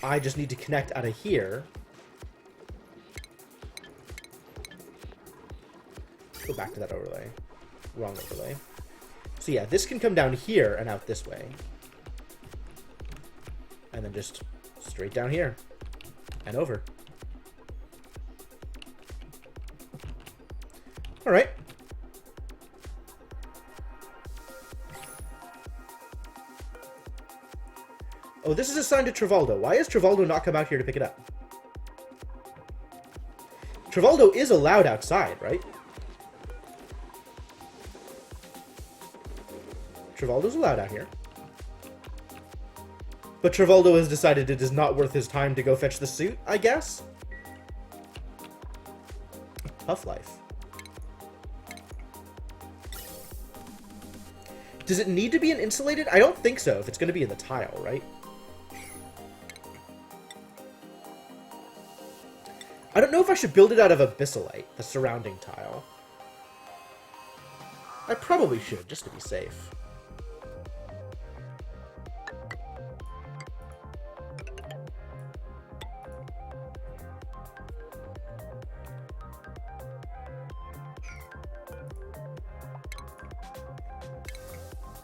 I just need to connect out of here. Go back to that overlay. Wrong overlay. So yeah, this can come down here and out this way. And then just straight down here. And over. Alright. Oh, this is assigned to Travaldo. Why has Travaldo not come out here to pick it up? Travaldo is allowed outside, right? Travaldo's allowed out here. But Travaldo has decided it is not worth his time to go fetch the suit, I guess? Tough life. Does it need to be an insulated? I don't think so, if it's going to be in the tile, right? I don't know if I should build it out of abyssalite, the surrounding tile. I probably should, just to be safe.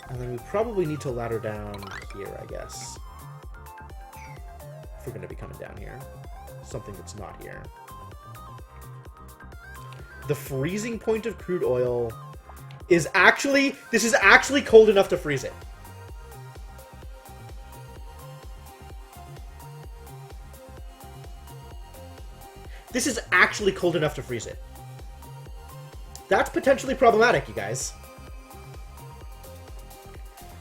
And then we probably need to ladder down here, I guess. If we're going to be coming down here. Something that's not here. The freezing point of crude oil is actually... This is actually cold enough to freeze it. This is actually cold enough to freeze it. That's potentially problematic, you guys.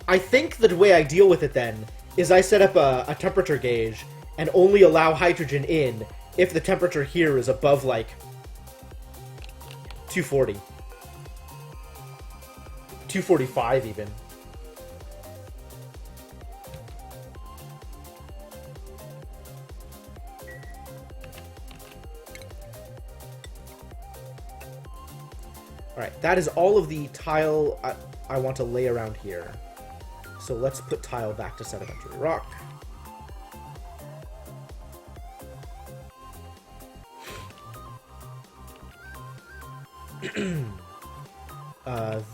I think the way I deal with it then is I set up a temperature gauge and only allow hydrogen in if the temperature here is above, like, 240. 245 even. Alright, that is all of the tile I want to lay around here. So let's put tile back to sedimentary rock.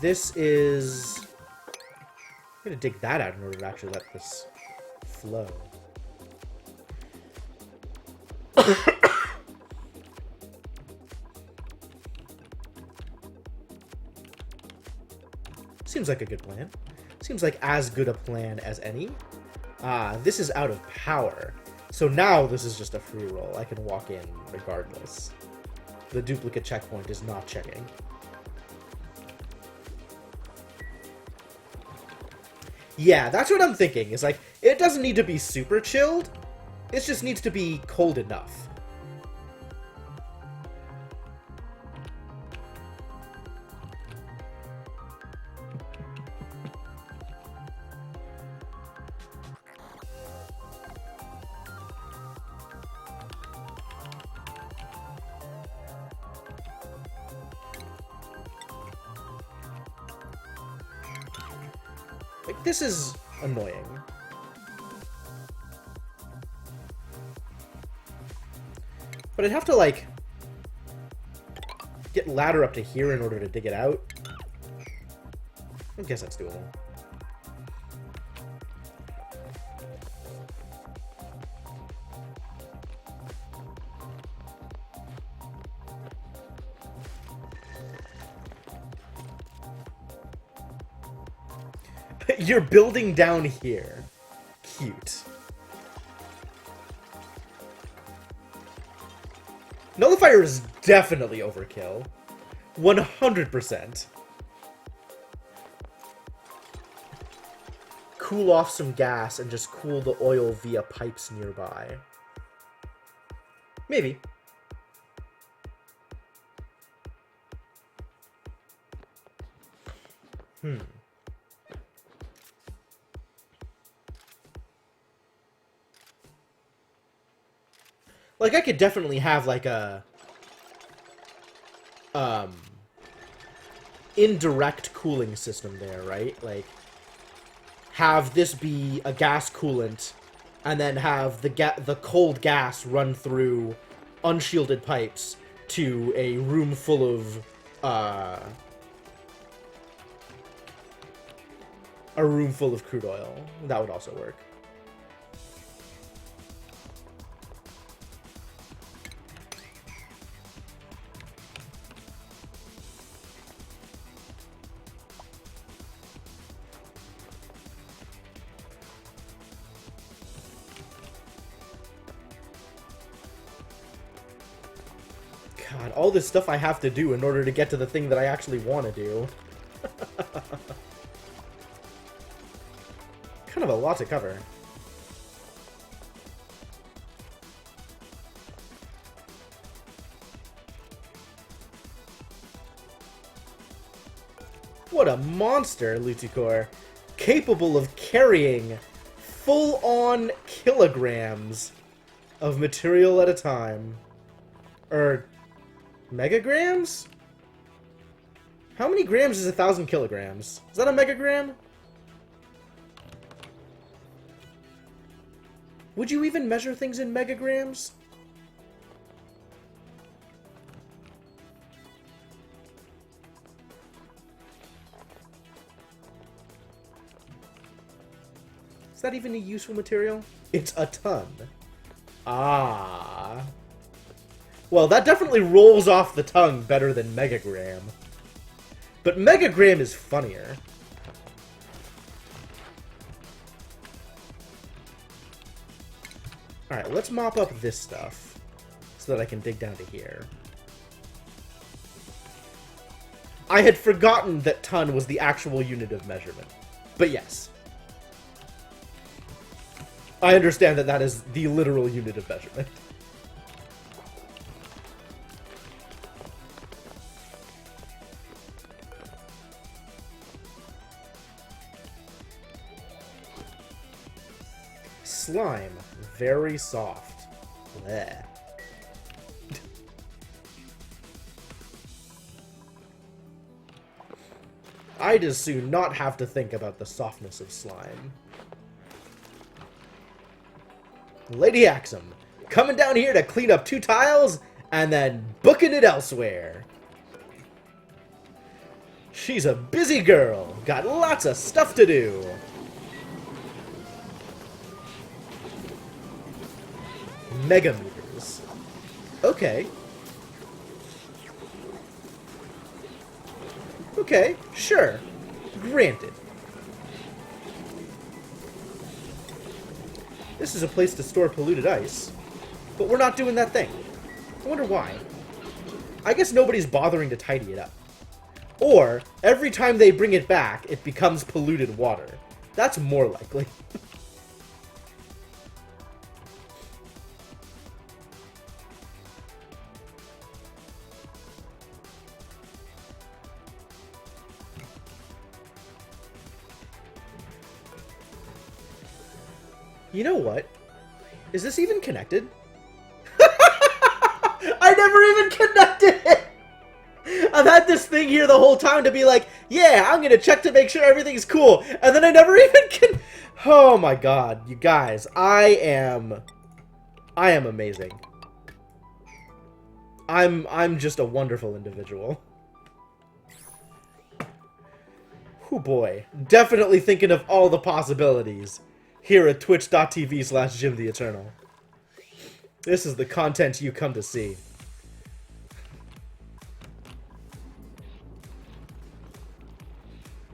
This is... I'm gonna dig that out in order to actually let this flow. Seems like a good plan. Seems like as good a plan as any. This is out of power. So now this is just a free roll. I can walk in regardless. The duplicate checkpoint is not checking. Yeah, that's what I'm thinking. Is like, it doesn't need to be super chilled. It just needs to be cold enough. Like, this is annoying. But I'd have to, like, get ladder up to here in order to dig it out. I guess that's doable. You're building down here. Cute. Nullifier is definitely overkill. 100%. Cool off some gas and just cool the oil via pipes nearby. Maybe. Like, I could definitely have, like, a... indirect cooling system there, right? Like, have this be a gas coolant, and then have the cold gas run through unshielded pipes to a room full of, crude oil. That would also work. God, all this stuff I have to do in order to get to the thing that I actually want to do. Kind of a lot to cover. What a monster, Luticor. Capable of carrying full-on kilograms of material at a time. Megagrams? How many grams is 1,000 kilograms? Is that a megagram? Would you even measure things in megagrams? Is that even a useful material? It's a ton. Ah. Well, that definitely rolls off the tongue better than megagram. But megagram is funnier. Alright, let's mop up this stuff. so that I can dig down to here. I had forgotten that ton was the actual unit of measurement. But yes. I understand that that is the literal unit of measurement. Slime. Very soft. Bleh. I'd as soon not have to think about the softness of slime. Lady Axum, coming down here to clean up 2 tiles, and then booking it elsewhere. She's a busy girl, got lots of stuff to do. Mega meters. Okay. Okay, sure. Granted. This is a place to store polluted ice, but we're not doing that thing. I wonder why. I guess nobody's bothering to tidy it up. Or, every time they bring it back, it becomes polluted water. That's more likely. You know what? Is this even connected? I never even connected it! I've had this thing here the whole time to be like, yeah, I'm gonna check to make sure everything's cool, and then I never even can. Oh my god, you guys, I am amazing. I'm just a wonderful individual. Oh boy, definitely thinking of all the possibilities here at twitch.tv/Jim the Eternal. This is the content you come to see.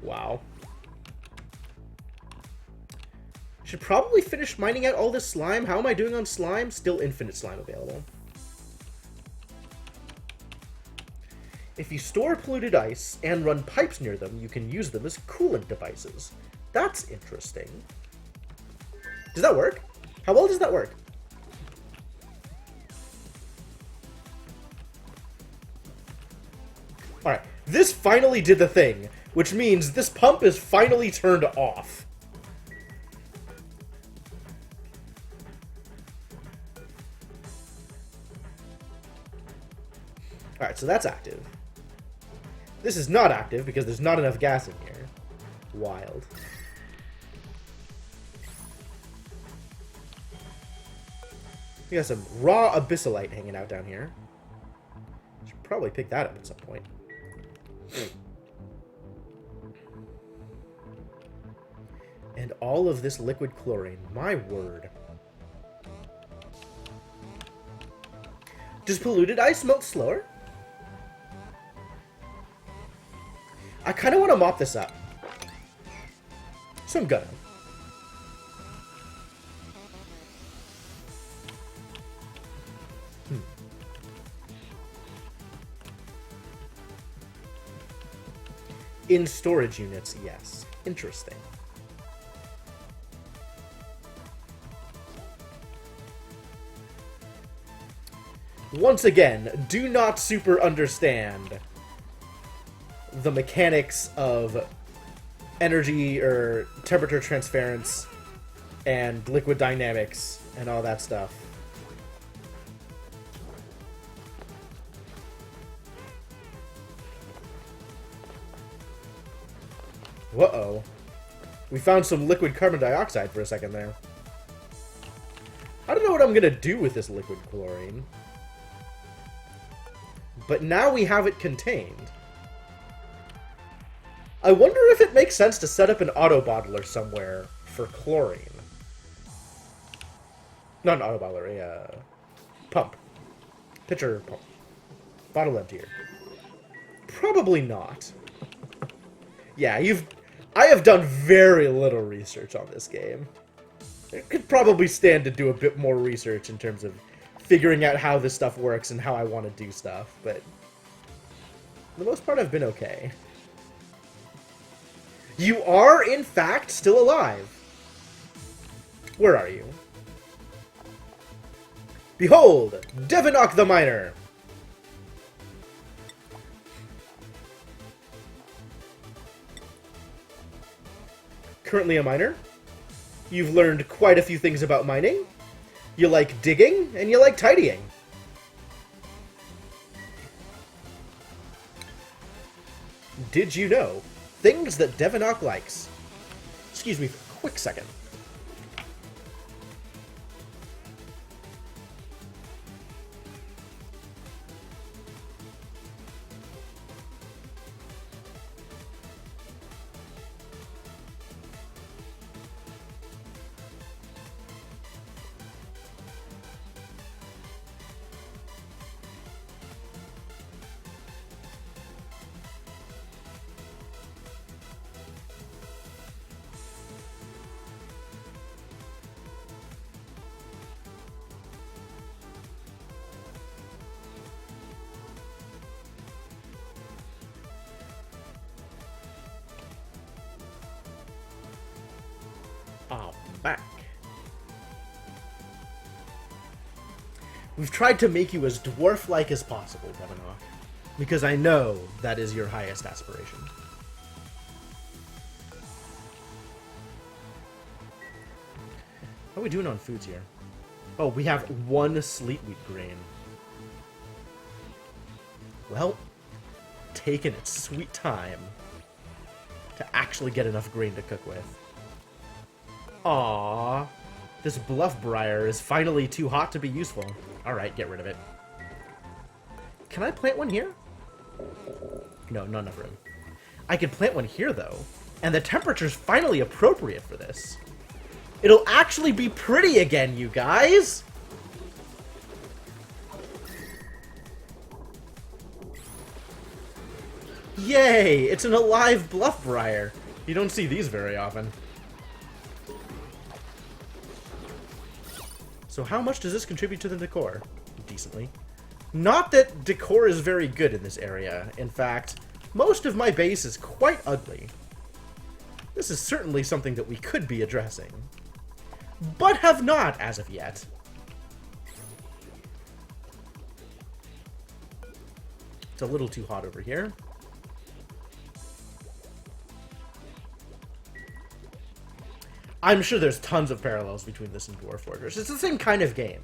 Wow. Should probably finish mining out all this slime. How am I doing on slime? Still infinite slime available. If you store polluted ice and run pipes near them, you can use them as coolant devices. That's interesting. Does that work? How well does that work? Alright, this finally did the thing, which means this pump is finally turned off. Alright, so that's active. This is not active because there's not enough gas in here. Wild. We got some raw abyssalite hanging out down here. Should probably pick that up at some point. And all of this liquid chlorine. My word. Does polluted ice melt slower? I kind of want to mop this up. So I'm gonna. In storage units, yes. Interesting. Once again, do not super understand the mechanics of energy or temperature transference and liquid dynamics and all that stuff. Uh-oh. We found some liquid carbon dioxide for a second there. I don't know what I'm gonna do with this liquid chlorine. But now we have it contained. I wonder if it makes sense to set up an auto bottler somewhere for chlorine. Not an auto bottler, a pump. Pitcher pump. Bottle emptier. Probably not. Yeah, I have done very little research on this game. It could probably stand to do a bit more research in terms of figuring out how this stuff works and how I want to do stuff, but for the most part, I've been okay. You are, in fact, still alive. Where are you? Behold, Devinock the Miner! Currently a miner. You've learned quite a few things about mining. You like digging, and you like tidying. Did you know? Things that Devinock likes. Excuse me for a quick second. I'm back. We've tried to make you as dwarf-like as possible, Devinock, because I know that is your highest aspiration. How are we doing on foods here? Oh, we have 1 sleet wheat grain. Well, taking its sweet time to actually get enough grain to cook with. Aww, this bluff briar is finally too hot to be useful. Alright, get rid of it. Can I plant one here? No, not enough room. I could plant one here, though, and the temperature's finally appropriate for this. It'll actually be pretty again, you guys! Yay! It's an alive bluff briar. You don't see these very often. So how much does this contribute to the decor? Decently. Not that decor is very good in this area. In fact, most of my base is quite ugly. This is certainly something that we could be addressing, but have not as of yet. It's a little too hot over here. I'm sure there's tons of parallels between this and Dwarf Fortress. It's the same kind of game.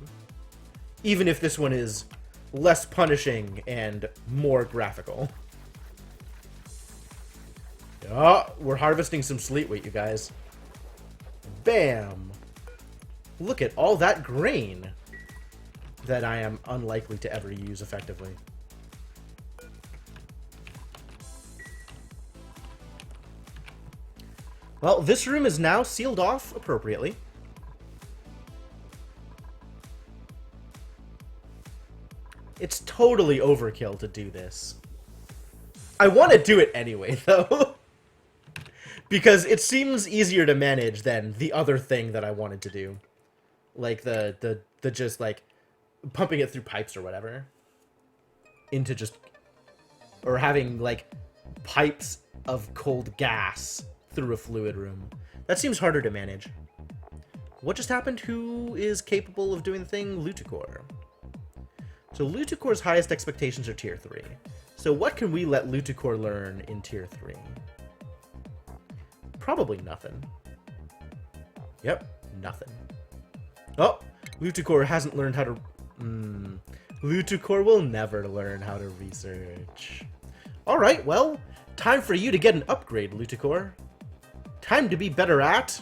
Even if this one is less punishing and more graphical. Oh, we're harvesting some sleet wheat, you guys. Bam! Look at all that grain that I am unlikely to ever use effectively. Well, this room is now sealed off appropriately. It's totally overkill to do this. I want to do it anyway, though. Because it seems easier to manage than the other thing that I wanted to do. Like the just, like, pumping it through pipes or whatever. Into just... Or having, like, pipes of cold gas through a fluid room. That seems harder to manage. What just happened? Who is capable of doing the thing? Luticor. So Luticor's highest expectations are tier 3. So what can we let Luticor learn in tier 3? Probably nothing. Yep, nothing. Oh, Luticor hasn't learned how to... Luticor will never learn how to research. Alright, well, time for you to get an upgrade, Luticor. Time to be better at...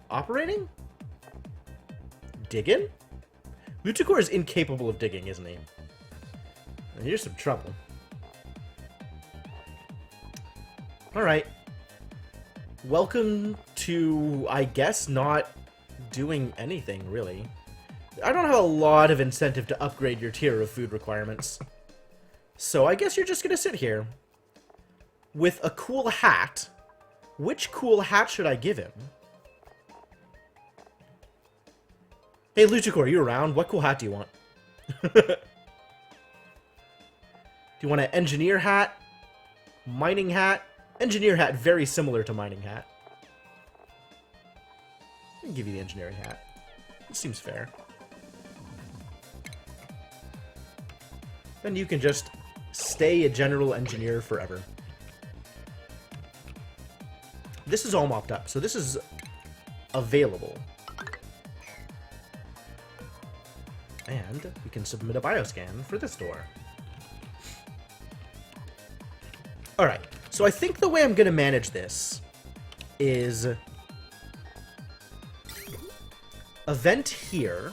operating? Digging? Luticor is incapable of digging, isn't he? And here's some trouble. Alright. Welcome to, I guess, not doing anything, really. I don't have a lot of incentive to upgrade your tier of food requirements. So I guess you're just gonna sit here. With a cool hat. Which cool hat should I give him? Hey, Luticor, you around? What cool hat do you want? Do you want an engineer hat? Mining hat? Engineer hat, very similar to mining hat. I'll give you the engineering hat. It seems fair. Then you can just stay a general engineer forever. This is all mopped up, so this is available. And we can submit a bioscan for this door. Alright, so I think the way I'm going to manage this is a vent here.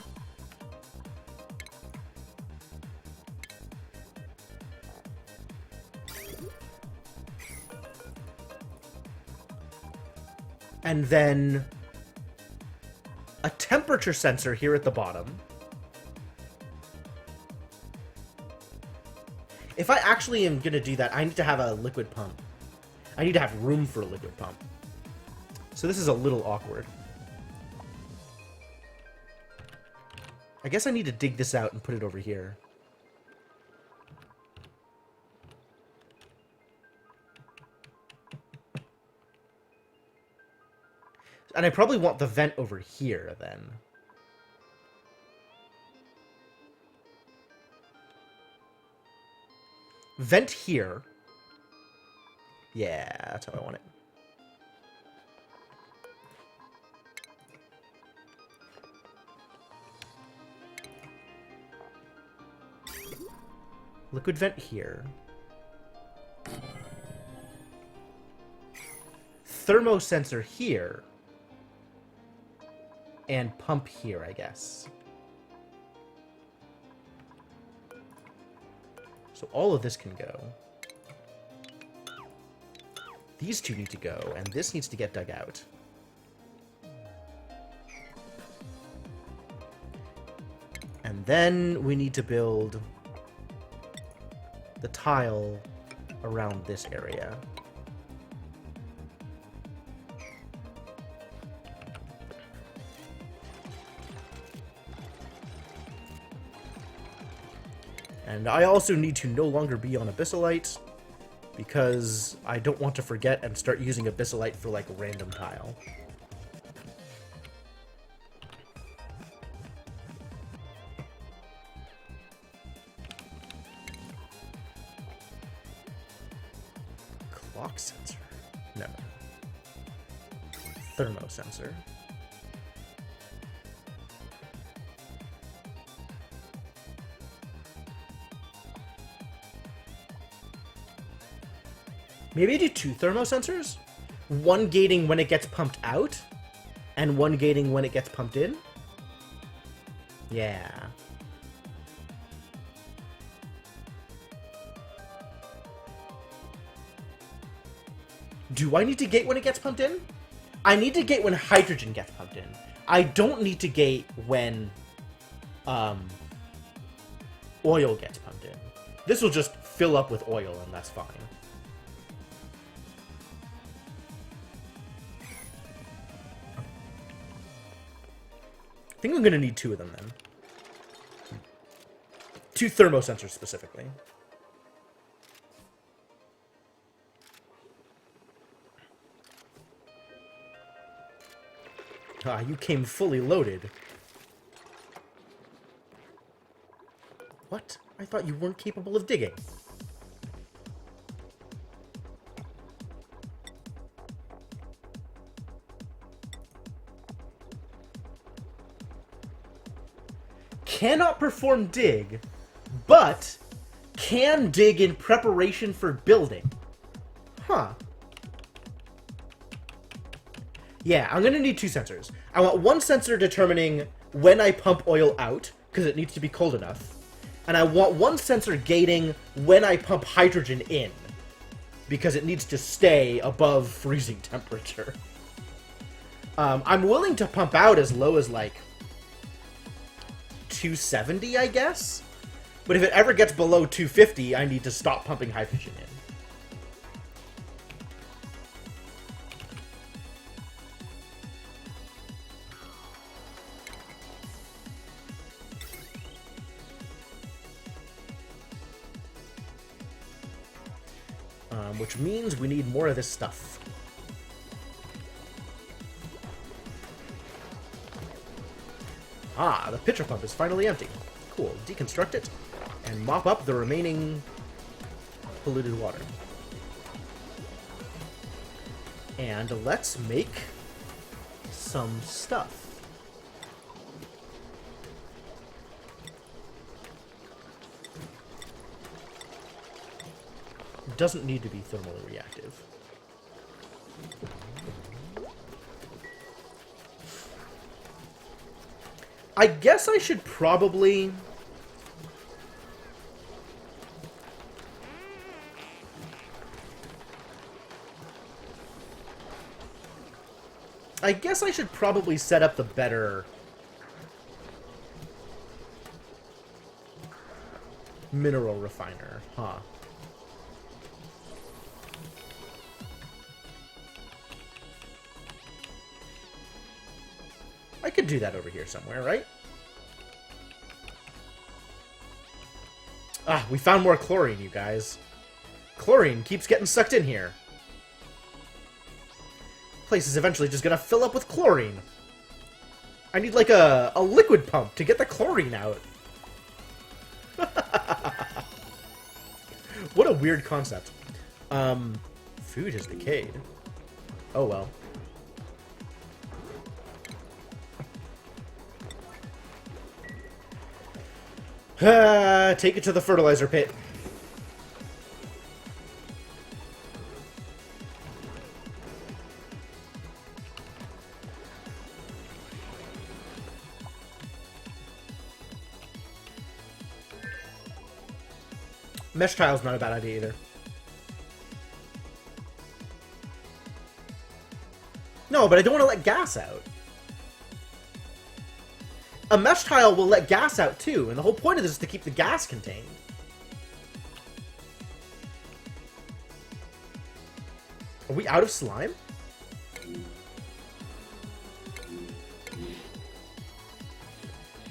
And then a temperature sensor here at the bottom. If I actually am going to do that, I need to have a liquid pump. I need to have room for a liquid pump. So this is a little awkward. I guess I need to dig this out and put it over here. And I probably want the vent over here, then. Vent here. Yeah, that's how I want it. Liquid vent here. Thermosensor here. And pump here, I guess. So all of this can go. These two need to go, and this needs to get dug out. And then we need to build the tile around this area. And I also need to no longer be on Abyssalite, because I don't want to forget and start using Abyssalite for, like, random tile. Clock sensor? No. Thermosensor. Maybe I do two thermosensors? One gating when it gets pumped out, and one gating when it gets pumped in? Yeah. Do I need to gate when it gets pumped in? I need to gate when hydrogen gets pumped in. I don't need to gate when oil gets pumped in. This will just fill up with oil, and that's fine. I think I'm going to need two of them, then. Two thermosensors, specifically. Ah, you came fully loaded. What? I thought you weren't capable of digging. Cannot perform dig, but can dig in preparation for building. Huh. Yeah, I'm gonna need two sensors. I want one sensor determining when I pump oil out, because it needs to be cold enough. And I want one sensor gating when I pump hydrogen in, because it needs to stay above freezing temperature. I'm willing to pump out as low as, like, 270, I guess? But if it ever gets below 250, I need to stop pumping hydrogen in. Which means we need more of this stuff. Ah, the pitcher pump is finally empty. Cool. Deconstruct it and mop up the remaining polluted water. And let's make some stuff. It doesn't need to be thermally reactive. I guess I should probably... set up the better mineral refiner, huh? I could do that over here somewhere, right? Ah, we found more chlorine, you guys. Chlorine keeps getting sucked in here. Place is eventually just gonna fill up with chlorine. I need like a liquid pump to get the chlorine out. What a weird concept. Food has decayed. Oh well. Take it to the fertilizer pit. Mesh tile's not a bad idea either. No, but I don't want to let gas out. A mesh tile will let gas out too, and the whole point of this is to keep the gas contained. Are we out of slime?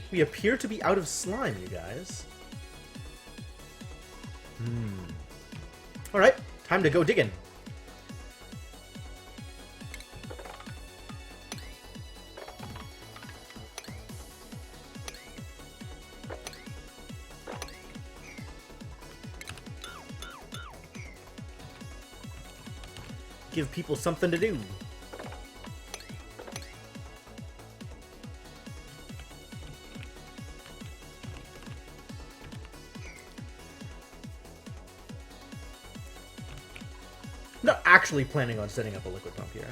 We appear to be out of slime, you guys. Alright, time to go digging. Give people something to do. Not actually planning on setting up a liquid pump here.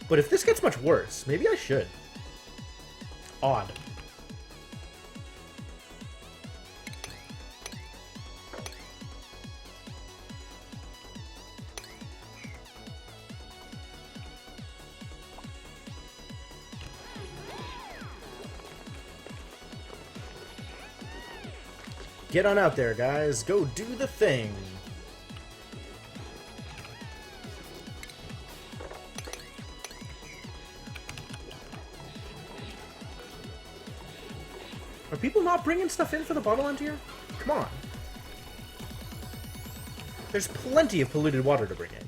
But if this gets much worse, maybe I should. Odd. Get on out there, guys. Go do the thing. Are people not bringing stuff in for the bottle end here? Come on. There's plenty of polluted water to bring in.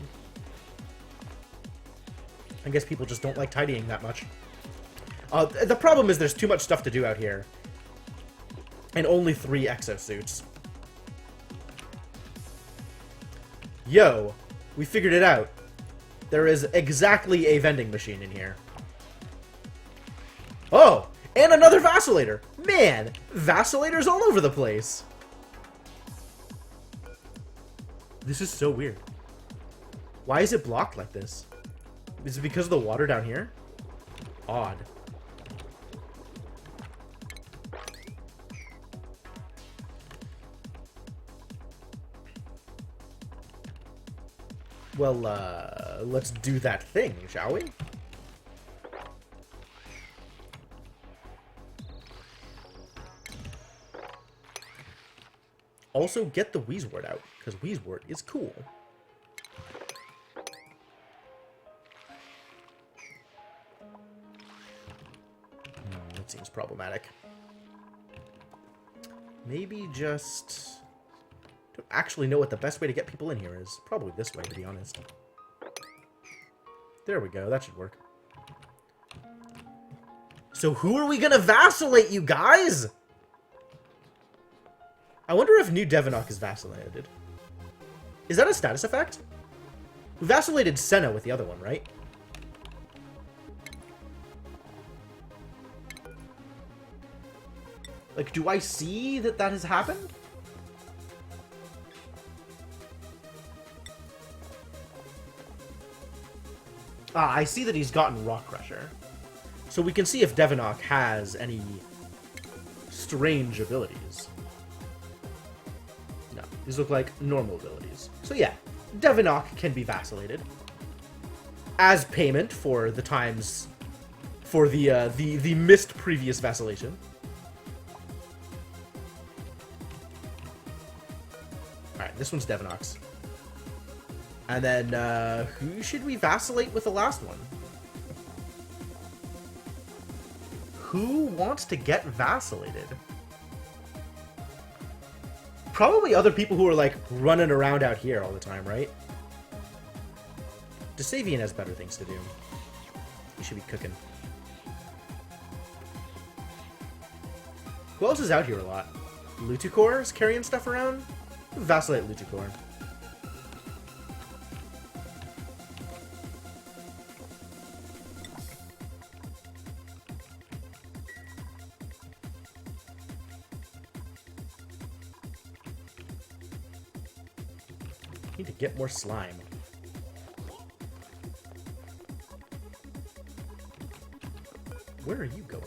I guess people just don't like tidying that much. The problem is there's too much stuff to do out here. And only 3 exosuits. Yo, we figured it out. There is exactly a vending machine in here. Oh, and another vacillator. Man, vacillators all over the place. This is so weird. Why is it blocked like this? Is it because of the water down here? Odd. Well, let's do that thing, shall we? Also, get the Wheezewort out, because Wheezewort is cool. That seems problematic. Maybe just Don't actually know what the best way to get people in here is. Probably this way, to be honest. There we go. That should work. So who are we gonna vacillate, you guys? I wonder if New Devonok is vacillated. Is that a status effect? We vacillated Senna with the other one, right? Like, do I see that that has happened? Ah, I see that he's gotten Rock Crusher. So we can see if Devonok has any strange abilities. No, these look like normal abilities. So yeah, Devonok can be vacillated as payment for the times for the missed previous vacillation. All right, this one's Devonok's. And then who should we vacillate with the last one? Who wants to get vacillated? Probably other people who are, like, running around out here all the time, right? Desavian has better things to do. He should be cooking. Who else is out here a lot? Lutukor is carrying stuff around? Vacillate Lutukor. Need to get more slime. Where are you going?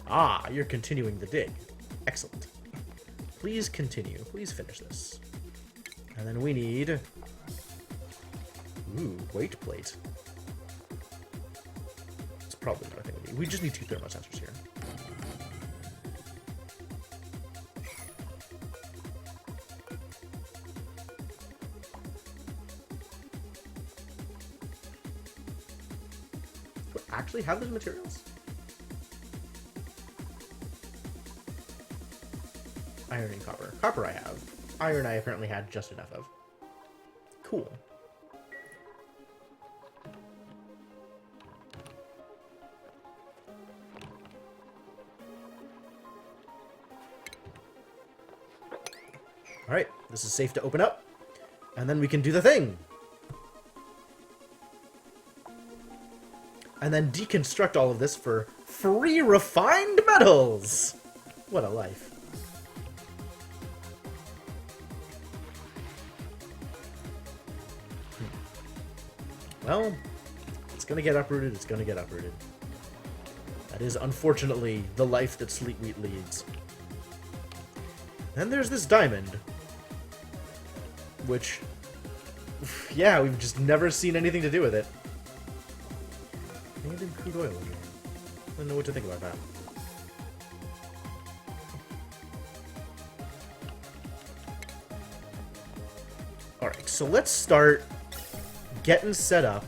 Ah, you're continuing the dig. Excellent. Please continue. Please finish this. And then we need... Ooh, weight plate. It's probably not a thing we need. We just need 2 thermosensors here. Actually have those materials? Iron and copper. Copper I have. Iron I apparently had just enough of. Cool. Alright, this is safe to open up. And then we can do the thing. And then deconstruct all of this for free refined metals! What a life. Well, it's gonna get uprooted, it's gonna get uprooted. That is, unfortunately, the life that Sleetwheat leads. Then there's this diamond. Which, yeah, we've just never seen anything to do with it. And crude oil in here. I don't know what to think about that. Alright, so let's start getting set up.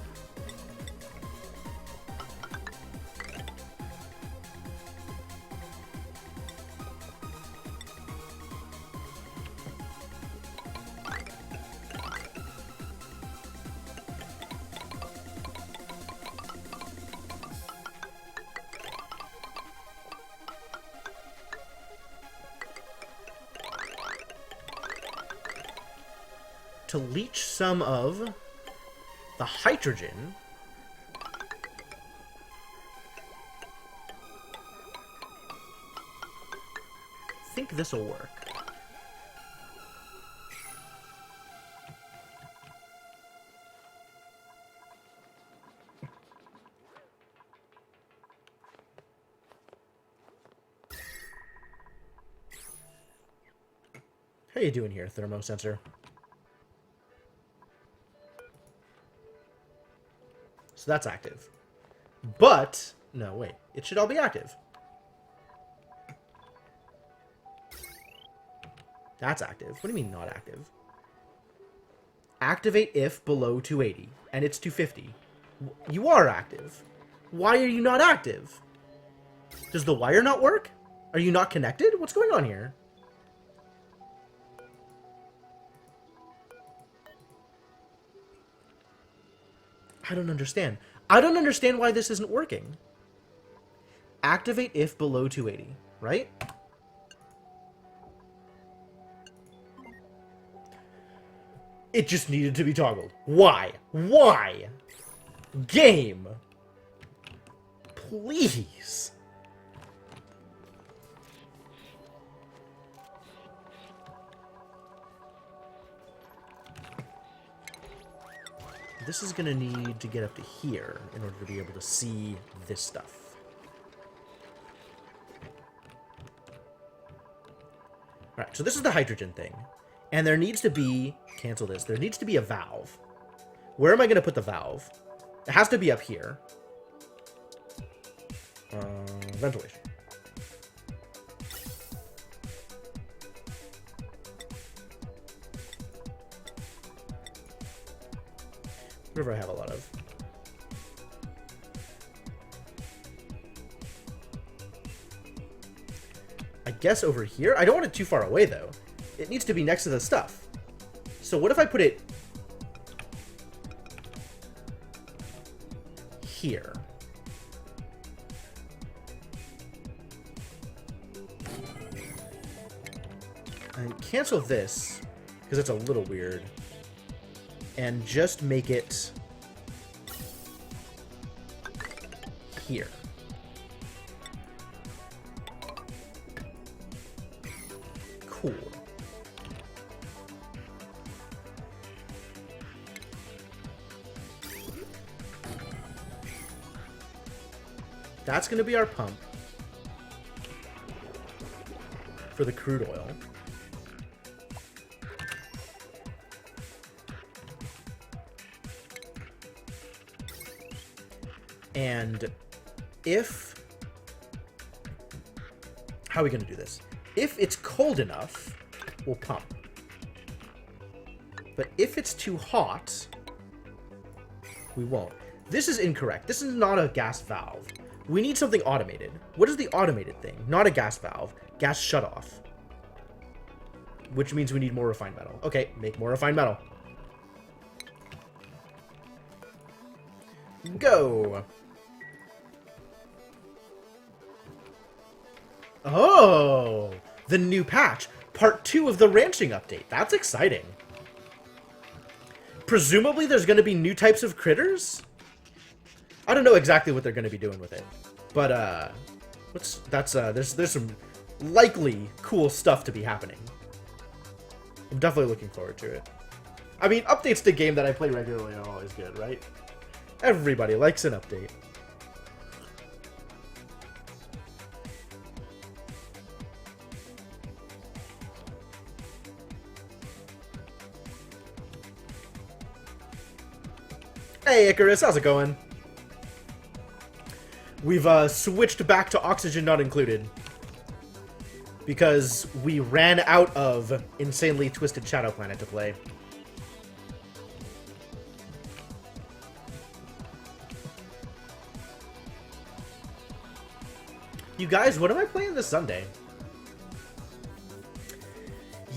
To leach some of the hydrogen. I think this will work. How you doing here, thermosensor? So that's active. But, no, wait. It should all be active. That's active. What do you mean not active? Activate if below 280. And it's 250. You are active. Why are you not active? Does the wire not work? Are you not connected? What's going on here? I don't understand. I don't understand why this isn't working. Activate if below 280, right? It just needed to be toggled. Why? Why? Game. Please. This is going to need to get up to here in order to be able to see this stuff. Alright, so this is the hydrogen thing. And there needs to be... Cancel this. There needs to be a valve. Where am I going to put the valve? It has to be up here. Ventilation. Whatever I have a lot of. I guess over here? I don't want it too far away, though. It needs to be next to the stuff. So what if I put it here? And cancel this, because it's a little weird. And just make it here. Cool. That's going to be our pump for the crude oil. And if... How are we going to do this? If it's cold enough, we'll pump. But if it's too hot, we won't. This is incorrect. This is not a gas valve. We need something automated. What is the automated thing? Not a gas valve. Gas shutoff. Which means we need more refined metal. Okay, make more refined metal. Go! Oh! The new patch. Part 2 of the ranching update. That's exciting. Presumably there's going to be new types of critters? I don't know exactly what they're going to be doing with it. But, there's some likely cool stuff to be happening. I'm definitely looking forward to it. I mean, updates to game that I play regularly are always good, right? Everybody likes an update. Hey Icarus, how's it going? We've switched back to oxygen not included. Because we ran out of Insanely Twisted Shadow Planet to play. You guys, what am I playing this Sunday?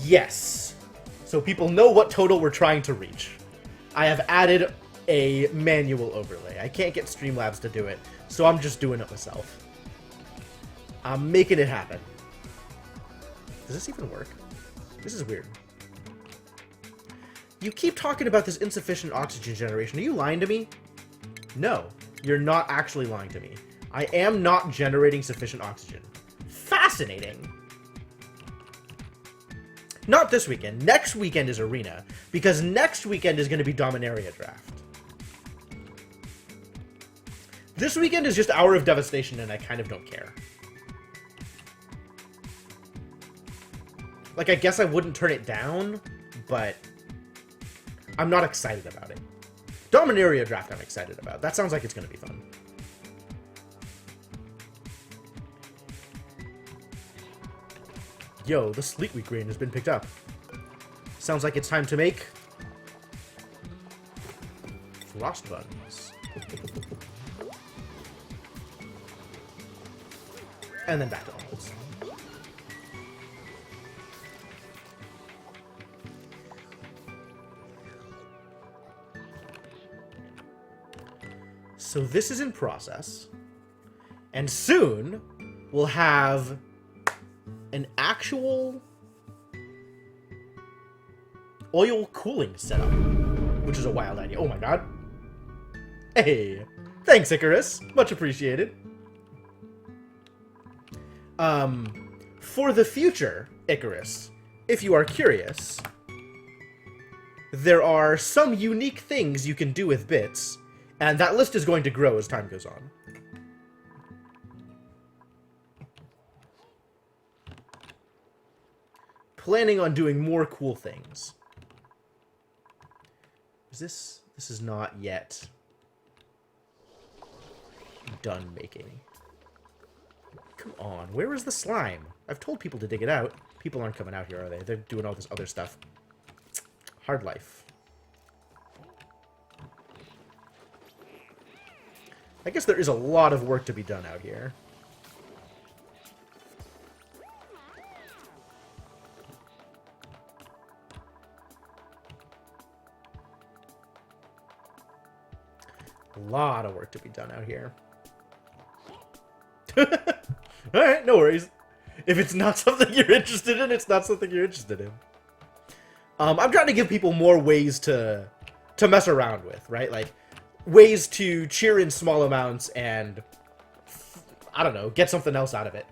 Yes. So people know what total we're trying to reach. I have added a manual overlay. I can't get Streamlabs to do it, so I'm just doing it myself. I'm making it happen. Does this even work? This is weird. You keep talking about this insufficient oxygen generation. Are you lying to me? No, you're not actually lying to me. I am not generating sufficient oxygen. Fascinating. Not this weekend. Next weekend is Arena, because next weekend is going to be Dominaria Draft. This weekend is just Hour of Devastation, and I kind of don't care. Like, I guess I wouldn't turn it down, but I'm not excited about it. Dominaria Draft I'm excited about. That sounds like it's going to be fun. Yo, the Sleet Week grain has been picked up. Sounds like it's time to make Frost Buns. And then back to almonds. So this is in process. And soon, we'll have an actual oil cooling setup, which is a wild idea. Oh my god. Hey, thanks, Icarus. Much appreciated. For the future, Icarus, if you are curious, there are some unique things you can do with bits, and that list is going to grow as time goes on. Planning on doing more cool things. This is not yet done making. Come on, where is the slime? I've told people to dig it out. People aren't coming out here, are they? They're doing all this other stuff. Hard life. I guess there is a lot of work to be done out here. A lot of work to be done out here. Alright, no worries. If it's not something you're interested in, it's not something you're interested in. I'm trying to give people more ways to mess around with, right? Like, ways to cheer in small amounts and, I don't know, get something else out of it.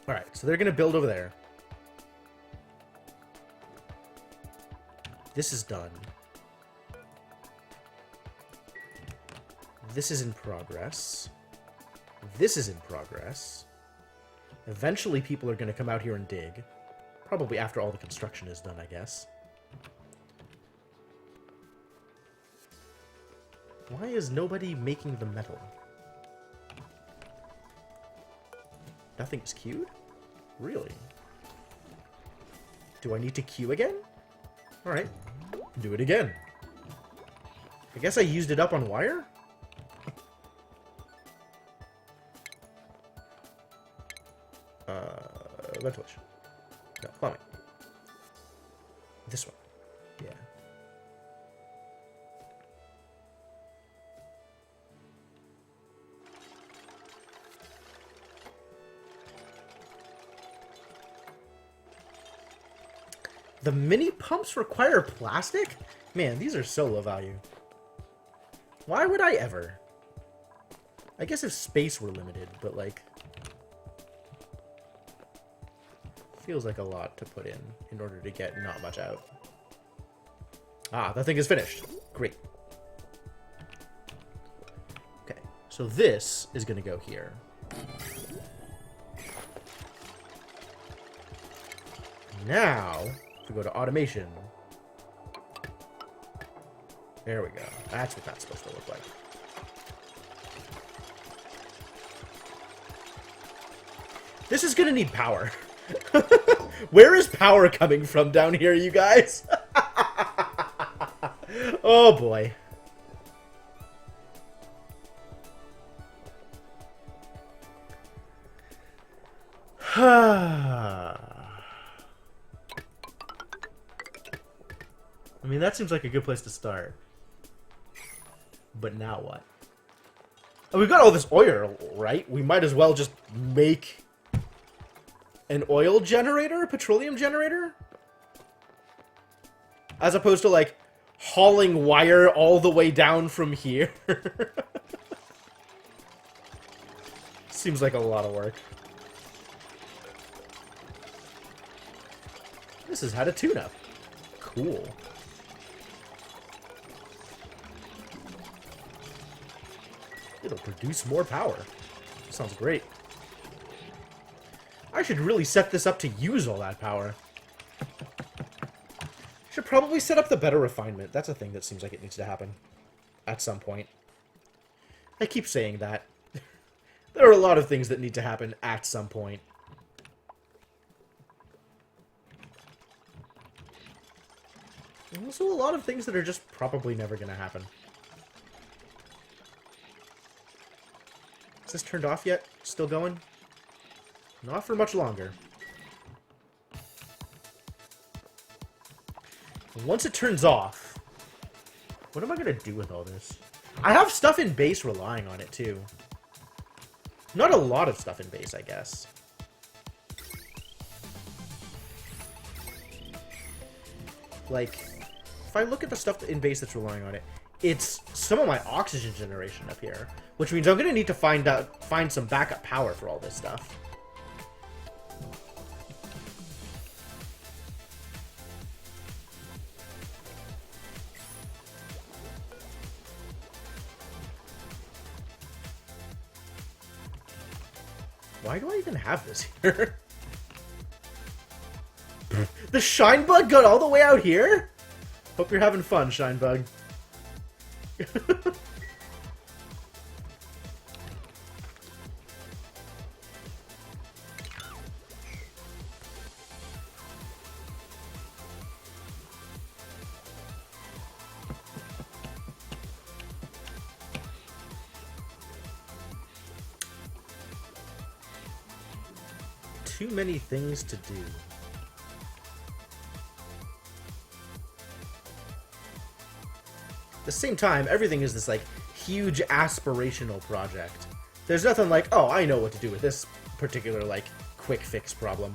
Alright, so they're going to build over there. This is done. This is in progress. This is in progress. Eventually people are going to come out here and dig. Probably after all the construction is done, I guess. Why is nobody making the metal? Nothing is queued? Really? Do I need to queue again? Alright. Do it again. I guess I used it up on wire? Ventilation. No, plumbing. This one. Yeah. The mini pumps require plastic? Man, these are so low value. Why would I ever? I guess if space were limited, but like... feels like a lot to put in order to get not much out. Ah, that thing is finished. Great. Okay, so this is going to go here. Now, if we go to automation. There we go. That's what that's supposed to look like. This is going to need power. Where is power coming from down here, you guys? Oh, boy. I mean, that seems like a good place to start. But now what? Oh, we've got all this oil, right? We might as well just make... an oil generator? A petroleum generator? As opposed to, like, hauling wire all the way down from here. Seems like a lot of work. This is how to tune up. Cool. It'll produce more power. Sounds great. I should really set this up to use all that power. Should probably set up the better refinement. That's a thing that seems like it needs to happen. At some point. I keep saying that. There are a lot of things that need to happen at some point. And also a lot of things that are just probably never going to happen. Is this turned off yet? Still going? Not for much longer. Once it turns off, what am I gonna do with all this? I have stuff in base relying on it, too. Not a lot of stuff in base, I guess. Like, if I look at the stuff in base that's relying on it, it's some of my oxygen generation up here, which means I'm gonna need to find some backup power for all this stuff. Why do I even have this here? The Shinebug got all the way out here? Hope you're having fun, Shinebug. Too many things to do. At the same time, everything is this, like, huge aspirational project. There's nothing like, oh, I know what to do with this particular, like, quick fix problem.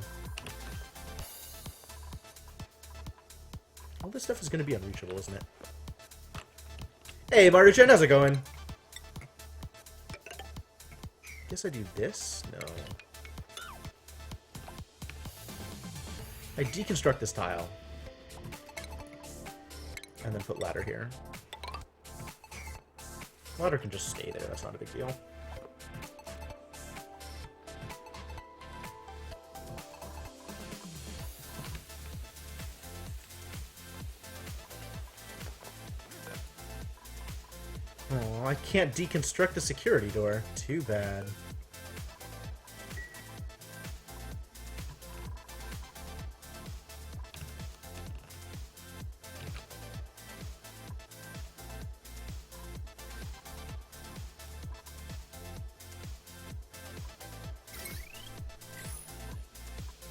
All this stuff is going to be unreachable, isn't it? Hey, Maruchan, how's it going? Guess I do this? No. I deconstruct this tile. And then put ladder here. Ladder can just stay there, that's not a big deal. Oh, I can't deconstruct the security door. Too bad.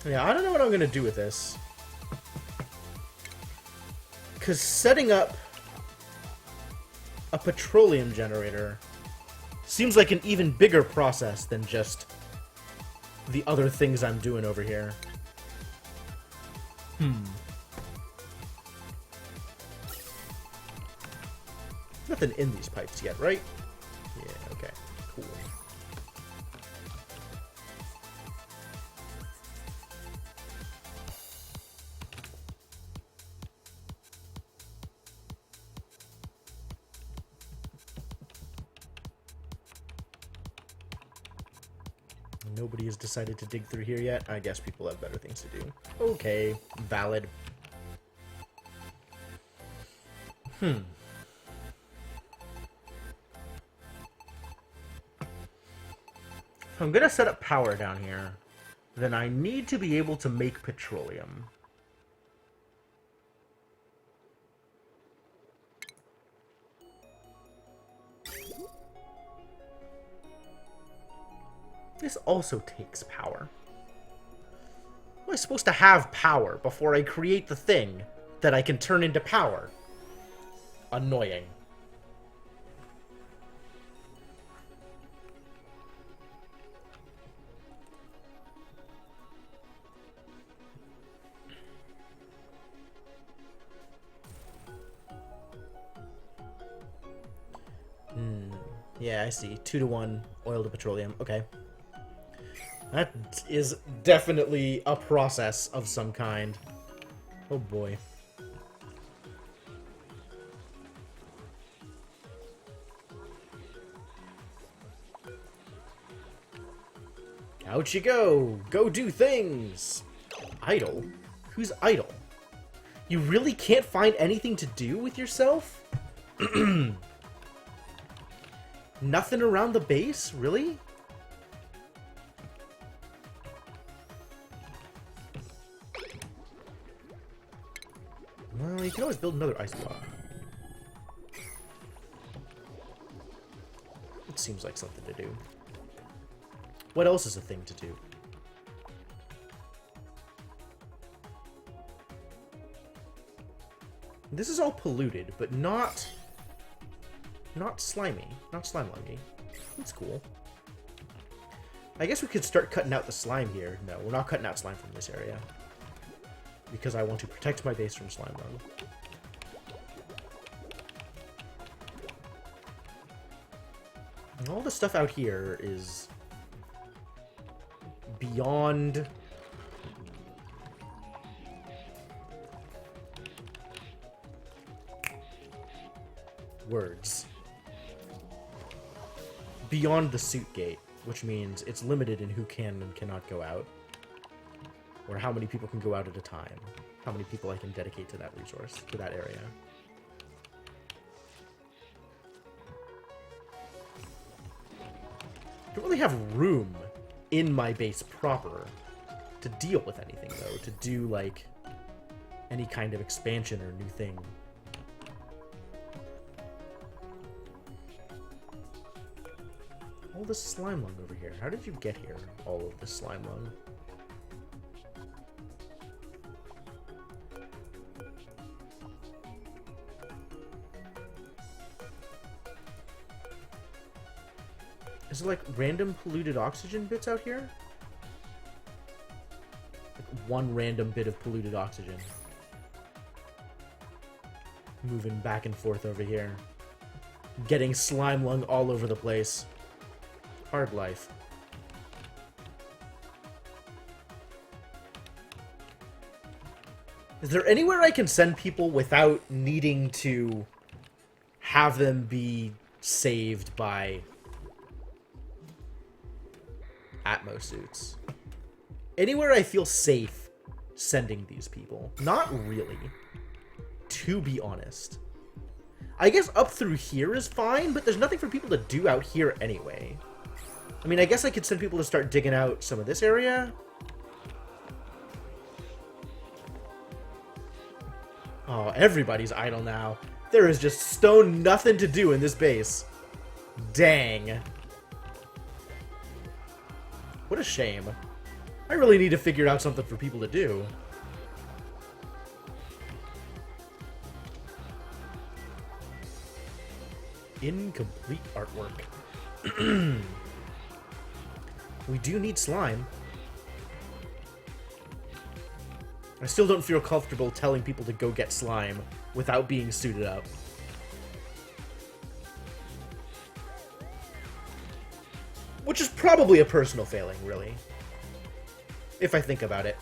Yeah, I don't know what I'm going to do with this. Because setting up a petroleum generator seems like an even bigger process than just the other things I'm doing over here. Nothing in these pipes yet, right? Yeah, okay. Cool. Nobody has decided to dig through here yet. I guess people have better things to do. Okay, valid. If I'm gonna set up power down here, then I need to be able to make petroleum. This also takes power. Am I supposed to have power before I create the thing that I can turn into power? Annoying. Yeah, I see. 2-to-1 oil to petroleum. Okay. That is definitely a process of some kind. Oh boy. Out you go! Go do things! Idle? Who's idle? You really can't find anything to do with yourself? Nothing around the base? Really? Well, you can always build another ice block. It seems like something to do. What else is a thing to do? This is all polluted, but not slimy. Not slime-lungy. That's cool. I guess we could start cutting out the slime here. No, we're not cutting out slime from this area. Because I want to protect my base from slime lung. And all the stuff out here is beyond words. Beyond the suit gate, which means it's limited in who can and cannot go out. Or how many people can go out at a time. How many people I can dedicate to that resource, to that area. I don't really have room in my base proper to deal with anything, though. To do, like, any kind of expansion or new thing. All this slime lung over here. How did you get here, all of this slime lung? Is it like random polluted oxygen bits out here? Like one random bit of polluted oxygen. Moving back and forth over here. Getting slime lung all over the place. Hard life. Is there anywhere I can send people without needing to have them be saved by Atmo suits? Anywhere I feel safe sending these people? Not really, to be honest. I guess up through here is fine, but there's nothing for people to do out here anyway. I mean, I guess I could send people to start digging out some of this area. Oh, everybody's idle now. There is just stone nothing to do in this base. Dang. What a shame. I really need to figure out something for people to do. Incomplete artwork. We do need slime. I still don't feel comfortable telling people to go get slime without being suited up. Which is probably a personal failing, really. If I think about it.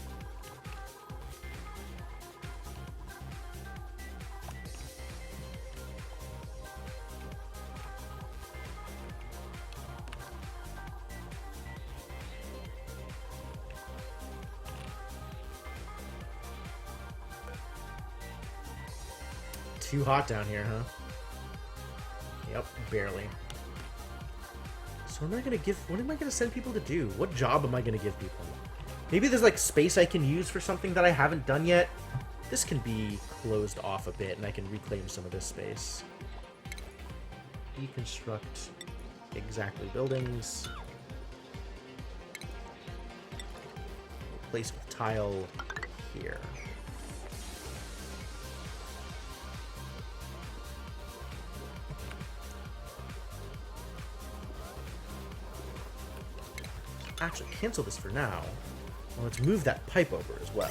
Too hot down here, huh? Yep, barely. So what am I gonna send people to do? What job am I gonna give people? Maybe there's like space I can use for something that I haven't done yet. This can be closed off a bit and I can reclaim some of this space. Deconstruct exactly buildings. Replace with tile here. Actually, cancel this for now. Well, let's move that pipe over as well.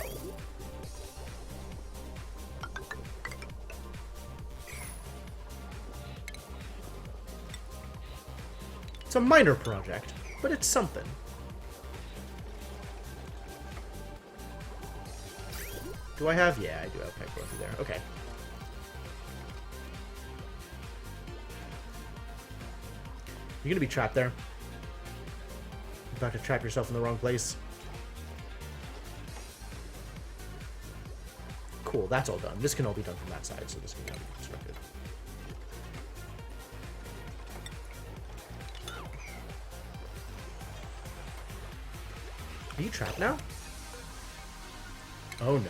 It's a minor project, but it's something. Do I have? Yeah, I do have pipe going through there. Okay. You're gonna be trapped there. You're about to trap yourself in the wrong place. Cool, that's all done. This can all be done from that side, so this can now be constructed. Are you trapped now? Oh no.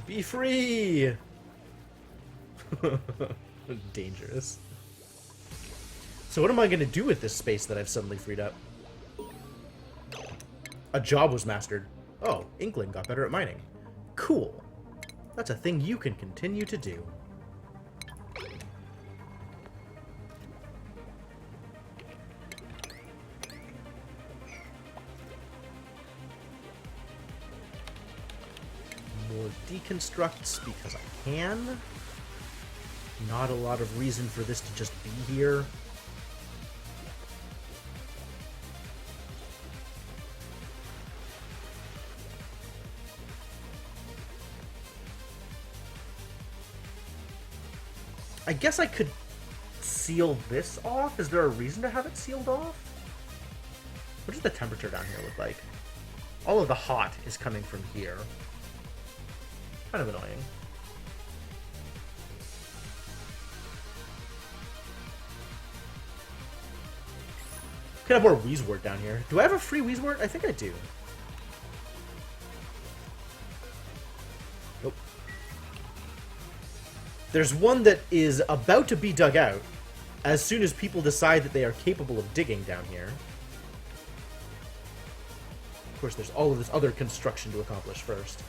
Be free! Dangerous. So what am I going to do with this space that I've suddenly freed up? A job was mastered. Oh, Inkling got better at mining. Cool. That's a thing you can continue to do. More deconstructs because I can. Not a lot of reason for this to just be here. I guess I could seal this off. Is there a reason to have it sealed off? What does the temperature down here look like? All of the hot is coming from here. Kind of annoying. Could have more Wheezewort down here. Do I have a free Wheezewort? I think I do. Nope. There's one that is about to be dug out as soon as people decide that they are capable of digging down here. Of course, there's all of this other construction to accomplish first.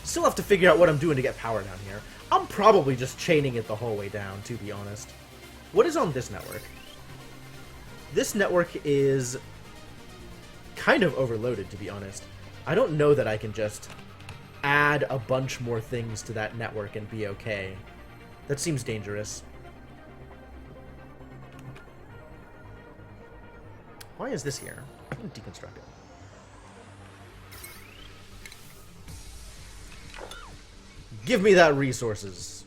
Still have to figure out what I'm doing to get power down here. I'm probably just chaining it the whole way down, to be honest. What is on this network? This network is kind of overloaded, to be honest. I don't know that I can just add a bunch more things to that network and be okay. That seems dangerous. Why is this here? I can deconstruct it. Give me that resources.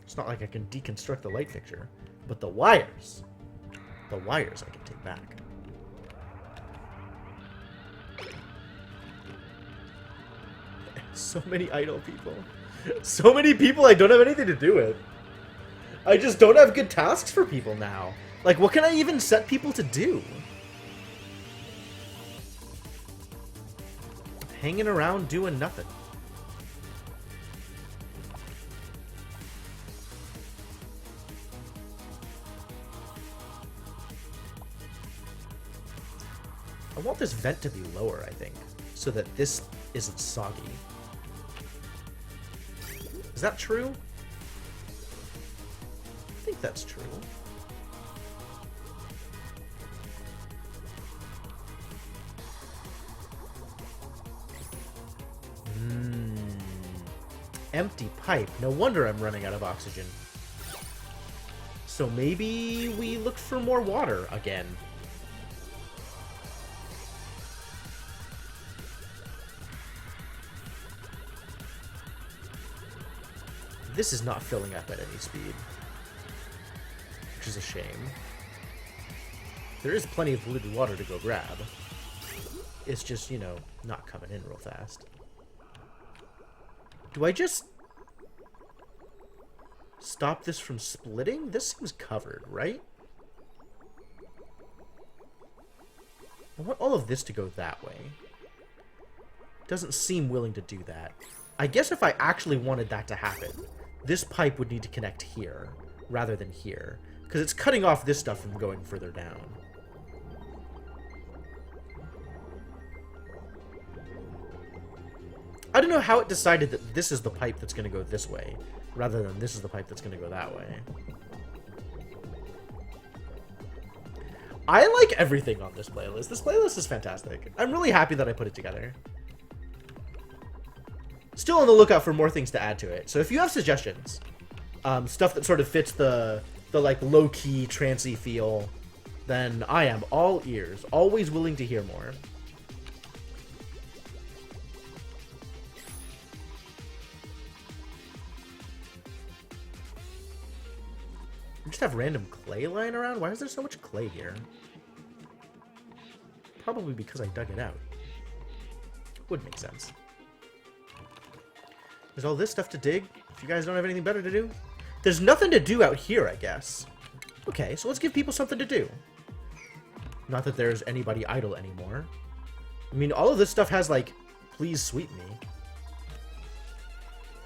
It's not like I can deconstruct the light fixture, but the wires I can take back. So many idle people. So many people I don't have anything to do with. I just don't have good tasks for people now. Like, what can I even set people to do? Hanging around doing nothing. I want this vent to be lower, I think, so that this isn't soggy. Is that true? I think that's true. Empty pipe. No wonder I'm running out of oxygen. So maybe we look for more water again. This is not filling up at any speed, which is a shame. There is plenty of polluted water to go grab. It's just, you know, not coming in real fast. Do I just stop this from splitting? This seems covered, right? I want all of this to go that way. Doesn't seem willing to do that. I guess if I actually wanted that to happen, this pipe would need to connect here rather than here, because it's cutting off this stuff from going further down. I don't know how it decided that this is the pipe that's going to go this way, rather than this is the pipe that's going to go that way. I like everything on this playlist. This playlist is fantastic. I'm really happy that I put it together. Still on the lookout for more things to add to it. So if you have suggestions, stuff that sort of fits the like low-key, trancey feel, then I am all ears. Always willing to hear more. We just have random clay lying around? Why is there so much clay here? Probably because I dug it out. Would make sense. There's all this stuff to dig. If you guys don't have anything better to do. There's nothing to do out here, I guess. Okay, so let's give people something to do. Not that there's anybody idle anymore. I mean, all of this stuff has, like, please sweep me.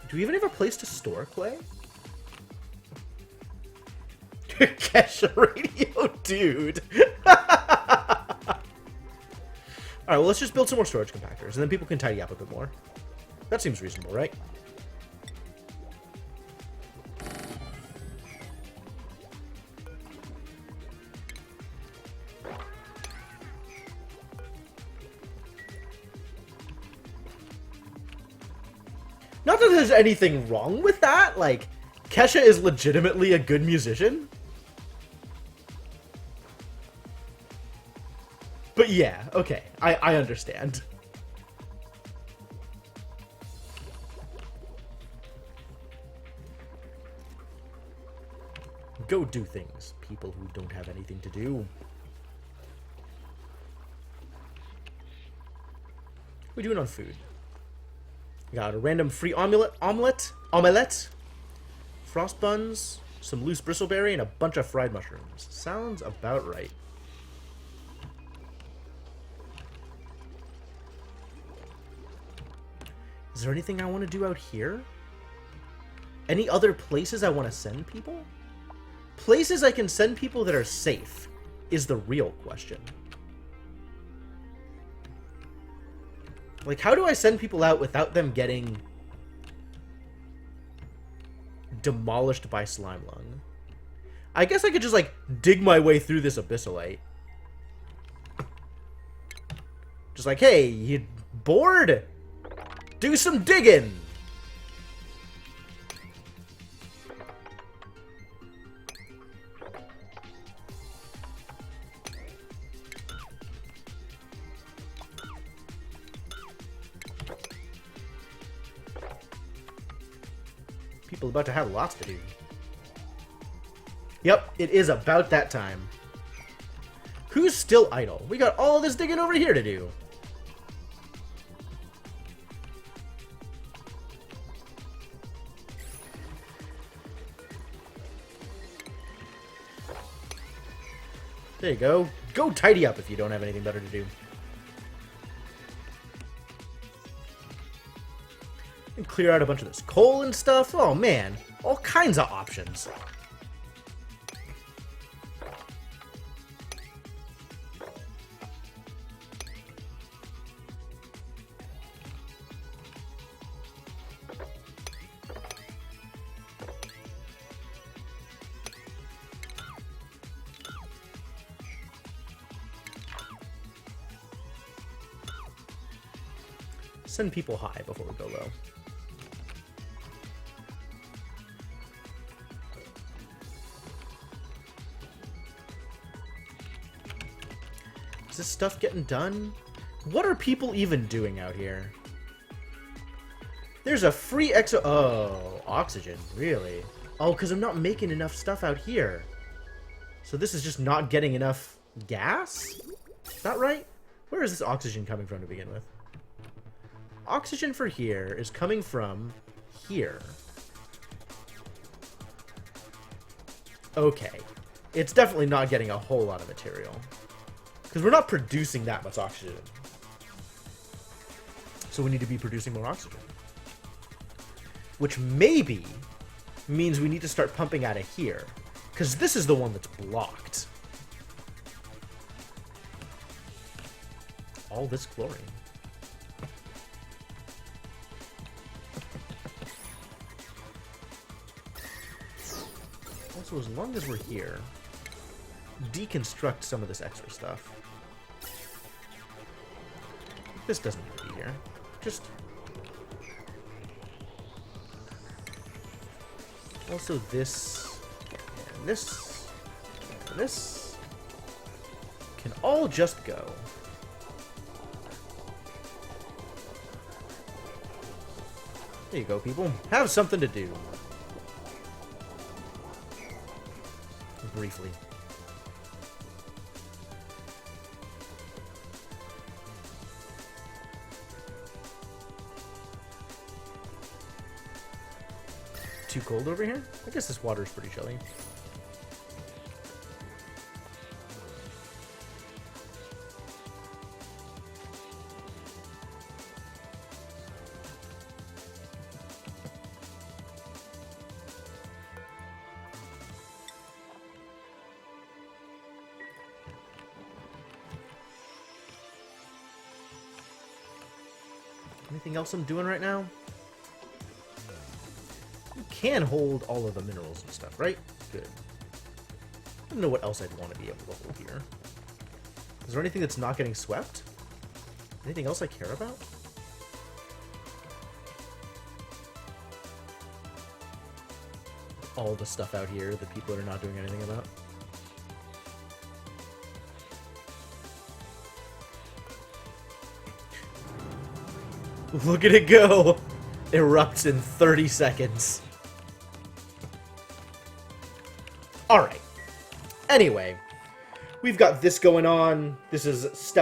Do we even have a place to store clay? Kesha radio, dude. Alright, well, let's just build some more storage compactors, and then people can tidy up a bit more. That seems reasonable, right? Not that there's anything wrong with that. Like, Kesha is legitimately a good musician. But yeah, okay. I understand. Go do things, people who don't have anything to do. What are we doing on food? Got a random free omelette, frost buns, some loose bristleberry, and a bunch of fried mushrooms. Sounds about right. Is there anything I want to do out here? Any other places I want to send people? Places I can send people that are safe is the real question. Like, how do I send people out without them getting demolished by slime lung? I guess I could just, like, dig my way through this abyssalite. Just like, hey, you bored? Do some digging! People about to have lots to do. Yep, it is about that time. Who's still idle? We got all this digging over here to do. There you go. Go tidy up if you don't have anything better to do. And clear out a bunch of this coal and stuff. Oh man, all kinds of options. Send people high before we go low. Is this stuff getting done? What are people even doing out here? There's a free exo- Oh, oxygen, really? Oh, because I'm not making enough stuff out here. So this is just not getting enough gas? Is that right? Where is this oxygen coming from to begin with? Oxygen for here is coming from here. Okay. It's definitely not getting a whole lot of material. Because we're not producing that much oxygen. So we need to be producing more oxygen. Which maybe means we need to start pumping out of here. Because this is the one that's blocked. All this chlorine. Also, as long as we're here, deconstruct some of this extra stuff. This doesn't need to be here. Just... Also this, and this, and this can all just go. There you go, people. Have something to do. Briefly. Too cold over here? I guess this water is pretty chilly. Anything else I'm doing right now? You can hold all of the minerals and stuff, right? Good. I don't know what else I'd want to be able to hold here. Is there anything that's not getting swept? Anything else I care about? All the stuff out here that people are not doing anything about. Look at it go! Erupts in 30 seconds. Alright. Anyway, we've got this going on. This is step